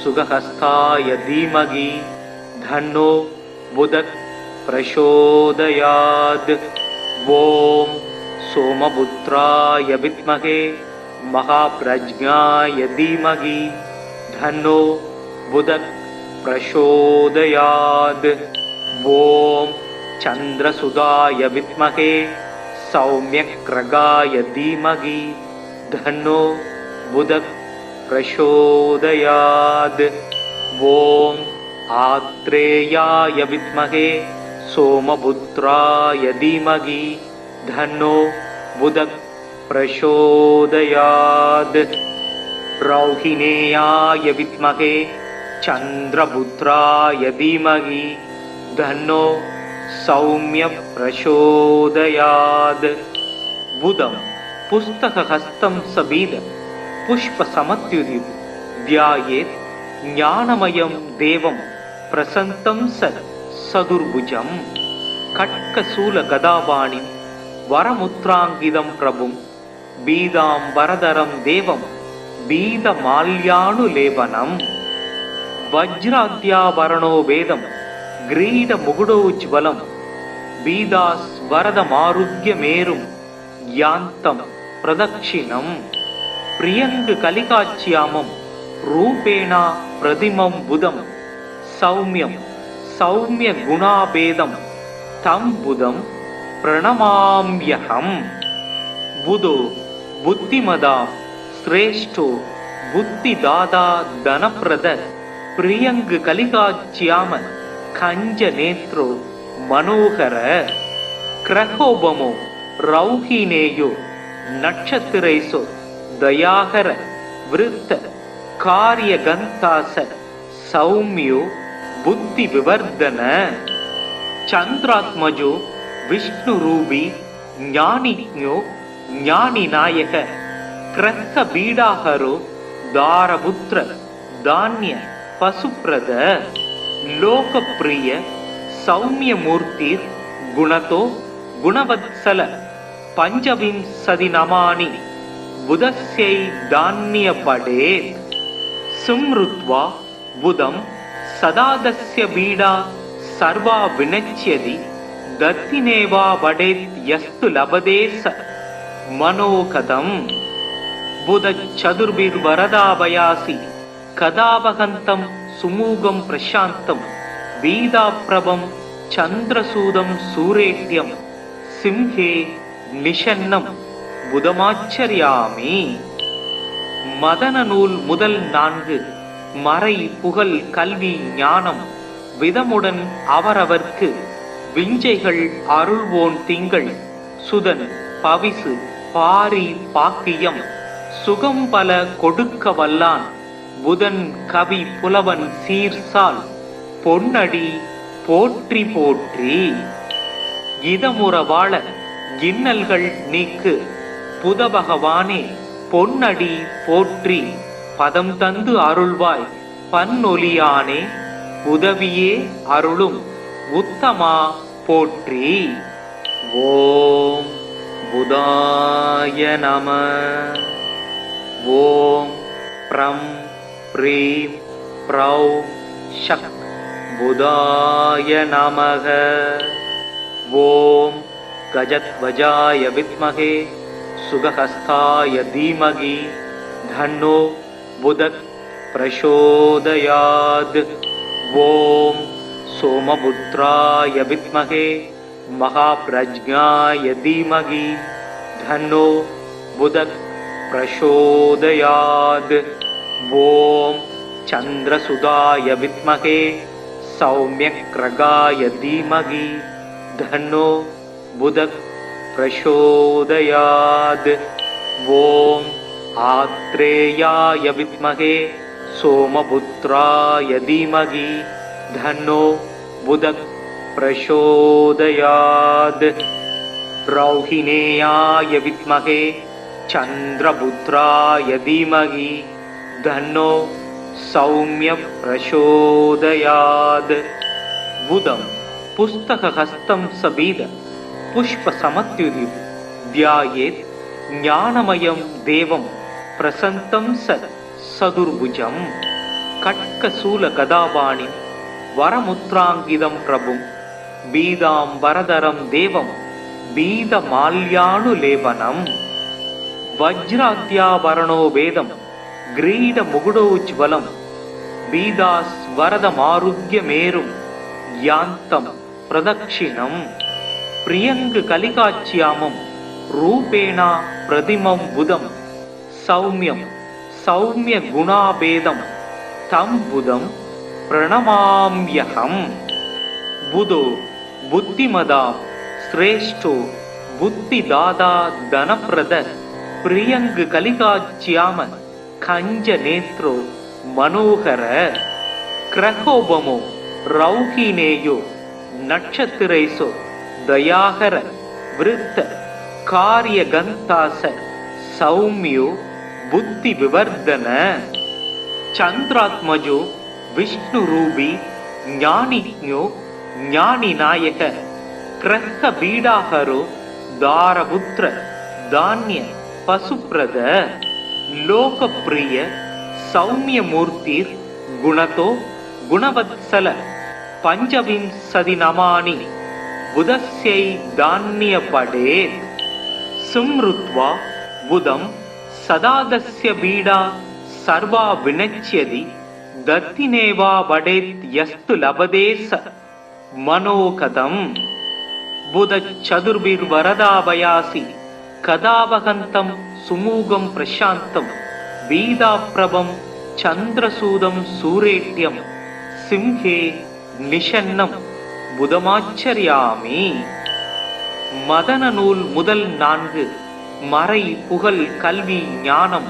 S1: சுகஹஸ்தாய தீமகி தன்னோ புதக் பிரசோதயாத். ஓம் சோமபுத்ராய வித்மகே மகாப்ரஜ்ஞாய தீமகி தன்னோ புதக் பிரசோதயாத். ஓம் சந்திரசுதாய வித்மகே சௌமியக்ரகாய தீமகி தன்னோ புதக் பிரசோதயாத். ஓம் ஆத்ரேயாய வித்மகே சோமபுத்ராய தீமகி தன்னோ புதக் பிரசோதயாத். ரௌஹிணேயாய வித்மகே சந்திரபுத்ராய தீமகி தன்னோ சௌமிய பிரசோதயாத். புதம் புஸ்தகஹஸ்தம் சபீத புஷ்ப சமத்யுதி தியாயேத் ஞானமயம் தேவம் பிரசந்தம் சதுர்புஜம். கட்கசூல கதாபாணி வரமுத்ராங்கிதம் பிரபும் பீதாம் வரதரம் தேவம் பீத மால்யானுலேபனம். வஜ்ராத்யாபரணோ வேதம் கிரீட முகுடோஜ்வலம் பீதாஸ் வரதமாருக்ய மேரும் யாந்தம் பிரதக்ஷிணம். பிரியங்கு கலிகாச்சியாமம் ரூபேணா பிரதிமம் புதம் சௌமியம் சௌமிய குணாபேதம் தம் புதம் பிரணமாம்யகம். புதோ புத்திமதா ஸ்ரேஷ்டோ புத்திதாதா தனப்பிரத பிரியங்கு கலிகாச்சியாம கஞ்ச நேத்ரோ மனோகர கிரகோபமோ ரௌஹினேயோ நட்சத்திரைசோ தயாகர விருத்த காரிய கந்தாச சௌமியோ புத்தி விவர்தன. சந்திராத்மஜோ விஷ்ணு ரூபி ஞானிஜோ ஞானி நாயக கிரக பீடாகரோ தாரபுத்திர தானிய பசுப்ரத லோகப்பிரிய சௌமிய மூர்த்தி குணதோ குணவத்சல பஞ்சவிம்சதி நமானி புதஸ்யை தானிய படேத். சும்ருத்வா புதம் சதாதஸ்ய பீடா சர்வா வினச்யதி தத்தினேவா வடேத் யஸ்து லபதேச மனோகதம். புத சதுர்பிர் வரதாபயாசி கதாபகந்தம் சுமூகம் பிரசாந்தம் வீதாப்ரபம் சந்திரசூதம் சூரேட்யம் சிம்ஹே நிஷன்னம் புதமாச்சரியாமி. மதன நூல் முதல் 4 மறை புகழ் கல்வி ஞானம் விதமுடன் அவரவர்க்கு விஞ்சைகள் அருள்வோன் திங்கள் சுதன் பவிசு பாரி பாக்கியம் சுகம் பல கொடுக்க வல்லான் புதன் கவி புலவன் சீர்சால் பொன்னடி போற்றி போற்றி. இதமுற வாழ இன்னல்கள் நீக்கு புத பகவானே பொன்னடி போற்றி பதம் தந்து அருள்வாய் பன்னொலியானே உதவியே அருளும் உத்தமா போற்றி. ஓம் புதாய நம. ஓம் ப்ரம் ப்ரீம் ப்ரௌ ஷக் புதாய நமக. ஓம் கஜத்வஜாய வித்மகே சுகஹஸ்தாய தீமகி தன்னோ புதக் பிரசோதயாத். ஓம் சோமபுத்ராய வித்மகே மகாப்ரஜ்ஞாய தீமகி தன்னோ புதக் பிரசோதயாத். ஓம் சந்திரசுதாய வித்மகே சௌம்யக்ரகாய தீமகி தன்னோ புதக் பிரசோதயாத். ஓம் ஆத்ரேயாய வித்மகே சோமபுத்ராய தீமகி தன்னோ புதக் பிரசோதயாத். ரௌஹிணேயாய வித்மகே சந்திரபுத்ராய தீமகி தன்னோ சௌம்ய பிரசோதயாத். புதம் புஸ்தகஹஸ்தம் சபீத புஷ்ப சமத்யுதி தியாயேத் ஞானமயம் தேவம் பிரசந்தம் சதுர்புஜம். கட்கசூல கதாபாணி வரமுத்ராங்கிதம் பிரபும் பீதாம் வரதரம் தேவம் பீத மால்யானுலேபனம். வஜ்ராத்யாபரணோ வேதம் கிரீட முகுடோஜ்வலம் பீதாஸ் வரதமாருக்ய மேரும் யாந்தம் பிரதக்ஷிணம். பிரியங்கு கலிகாச்சியாமம் ரூபேணா பிரதிமம் புதம் சௌமியம் சௌமிய குணாபேதம் தம் புதம் பிரணமாம்யகம். புதோ புத்திமதாம் ஸ்ரேஷ்டோ புத்திதாதா தனப்பிரத பிரியங்கு கலிகாச்சியாம கஞ்ச நேத்ரோ மனோகர. கிரகோபமோ ரௌஹினேயோ நட்சத்திரைசோ தயாகர விருத்த காரியகந்தாச சௌமியோ புத்தி விவர்தன. சந்திராத்மஜோ விஷ்ணு ரூபி ஞானிஞோ ஞானி நாயக கிரக பீடாகரோ தாரபுத்திர தானிய பசுப்ரத. லோகப்பிரிய சௌமியமூர்த்திர் குணதோ குணவத்சல பஞ்சவிம்சதி நமானி புதஸ்யை தானிய படேத். சும்ருத்வா புதம் சதாதஸ்ய பீடா சர்வா வினச்யதி தத்தினேவா வடேத் யஸ்து லபதேச மனோகதம். புத சதுர்பிர் வரதாபயாசி கதாபகந்தம் சுமூகம் பிரசாந்தம் வீதாப்ரபம் சந்திரசூதம் சூரேட்யம் சிம்ஹே நிஷன்னம் புதமாச்சரியாமி. மதன நூல் முதல் 4 மறை புகழ் கல்வி ஞானம்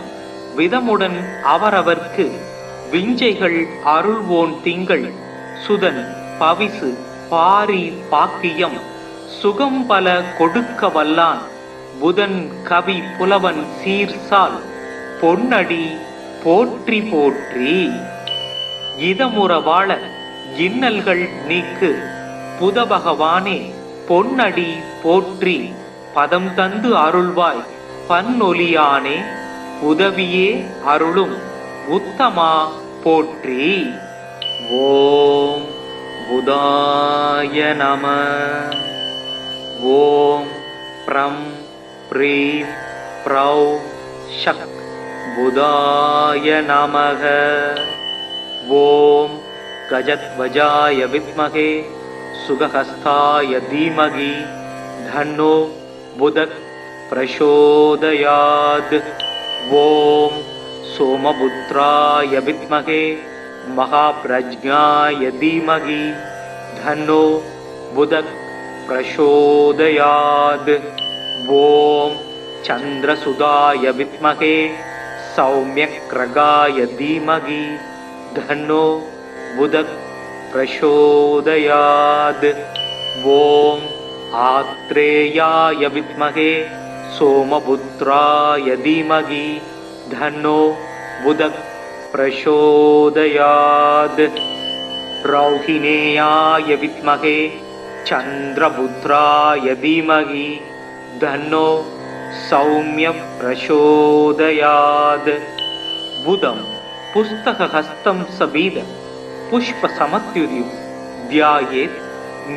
S1: விதமுடன் அவரவர்க்கு விஞ்சைகள் அருள்வோன் திங்கள் சுதன் பவிசு பாரி பாக்கியம் சுகம் பல கொடுக்க வல்லான் புதன் கவி புலவன் சீர்சால் பொன்னடி போற்றி போற்றி. இதமுற வாழ இன்னல்கள் நீக்கு புத பகவானே பொன்னடி போற்றி பதம் தந்து அருள்வாய் பன்னொலியானே உதவியே அருளும் உத்தமா போற்றி. ஓம் புதாய நம. ஓம் ப்ரம் ப்ரீம் ப்ரௌ ஷக் புதாய நமக. ஓம் கஜத்வஜாய வித்மகே சுகஹஸ்தாய தீமகி தன்னோ புதக் பிரசோதயாத். ஓம் சோமபுத்ராய வித்மகே மகாப்ரஜ்ஞாய தீமகி தன்னோ புதக் பிரசோதயாத். ஓம் சந்திரசுதாய வித்மகே சௌம்யக்ரகாய தீமகி தன்னோ புதக் பிரசோதயாத். ஓம் ஆத்ரேயாய வித்மகே சோமபுத்ராய தீமகி தன்னோ புதக் பிரசோதயாத். ரௌஹிணேயாய வித்மகே சந்திரபுத்ராய தீமகி தன்னோ சௌம்ய பிரசோதயாத். புதம் புஸ்தகஹஸ்தம் சபீத புஷ்பசமத்யுதிம் த்யாயேத்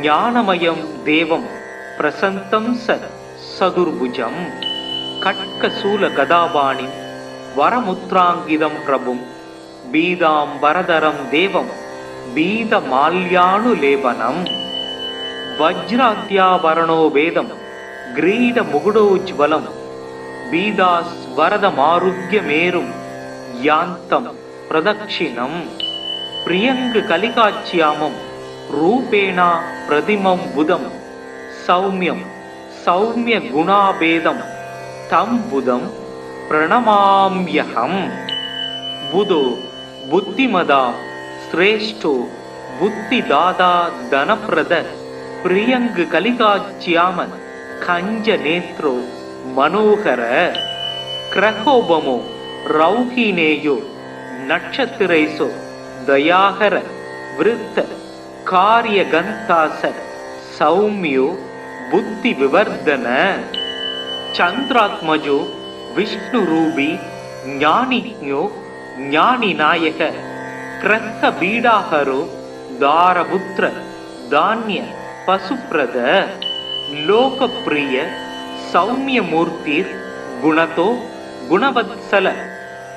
S1: ஞானமயம் தேவம் பிரசந்தம் சதுர்புஜம். கட்கசூல கதாபாணி வரமுத்ராங்கிதம் பிரபும் பீதாம்பரதரம் தேவம் பீதமால்யானுலேபனம். வஜ்ராத்யாபரணோ வேதம் கிரீட முகுடோஜ்வலம் பீதாஸ்வரதமாருக்யமேரும் யாந்தம் பிரதக்ஷிணம். பிரியங்கு கலிகாச்சியாமம் ரூபேணா பிரதிமம் புதம் சௌமியம் சௌமிய குணாபேதம் தம் புதம் பிரணமாம்யஹம். புதோ புத்திமதா ஸ்ரேஷ்டோ புத்திதாதா தனப்பிரத பிரியங்கு கலிகாச்சியாம கஞ்ச நேத்ரோ மனோகர. கிரகோபமோ ரௌஹினேயோ நட்சத்திரைசோ தயாகர விருத்த காரியகந்தாச சௌமியோ புத்தி விவர்தன. சந்திராத்மஜோ விஷ்ணுரூபி ஞானிஜ்ஞோ ஞானிநாயக கிரக பீடாகரோ தாரபுத்திர தானிய பசுப்ரத. லோகப்பிரிய சௌமியமூர்த்திர் குணதோ குணவத்சல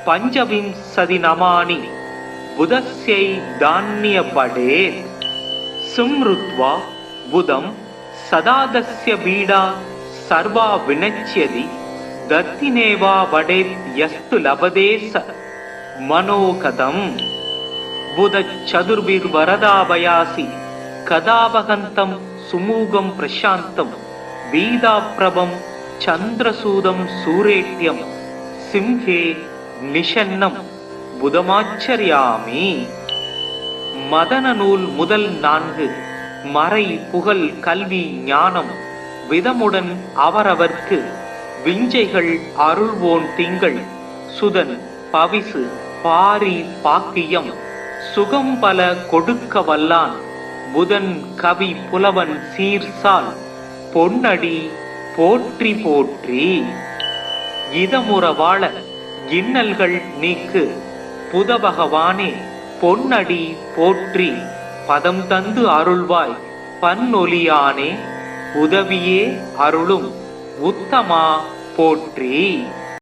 S1: பஞ்சவிம்சதி நமானி புதஸ்யை தானிய படேத். சும்ருத்வா புதம் சதாதஸ்ய பீடா சர்வா வினச்யதி தத்தினேவா வடேத் யஸ்து லபதேச மனோகதம். புதச்சதுர்பிர் வரதாபயாசி கதாபகந்தம் சுமூகம் பிரசாந்தம் பீதாப்ரபம் சந்திரசூதம் சூரேட்யம் சிம்ஹே நிஷன்னம் புதமாச்சரியாமி. மதன நூல் முதல் 4 மறை புகழ் கல்வி ஞானம் விதமுடன் அவரவர்க்கு விஞ்சைகள் அருள்வோன் திங்கள் சுதன் பவிசு பாரி பாக்கியம் சுகம் பல கொடுக்க வல்லான் புதன் கவி புலவன் சீர்சால் பொன்னடி போற்றி போற்றி. இதமுற வாழ இன்னல்கள் நீக்கு புதபகவானே பொன்னடி போற்றி. பதம் தந்து அருள்வாய் பன்னொலியானே உதவியே அருளும் உத்தமா போற்றி.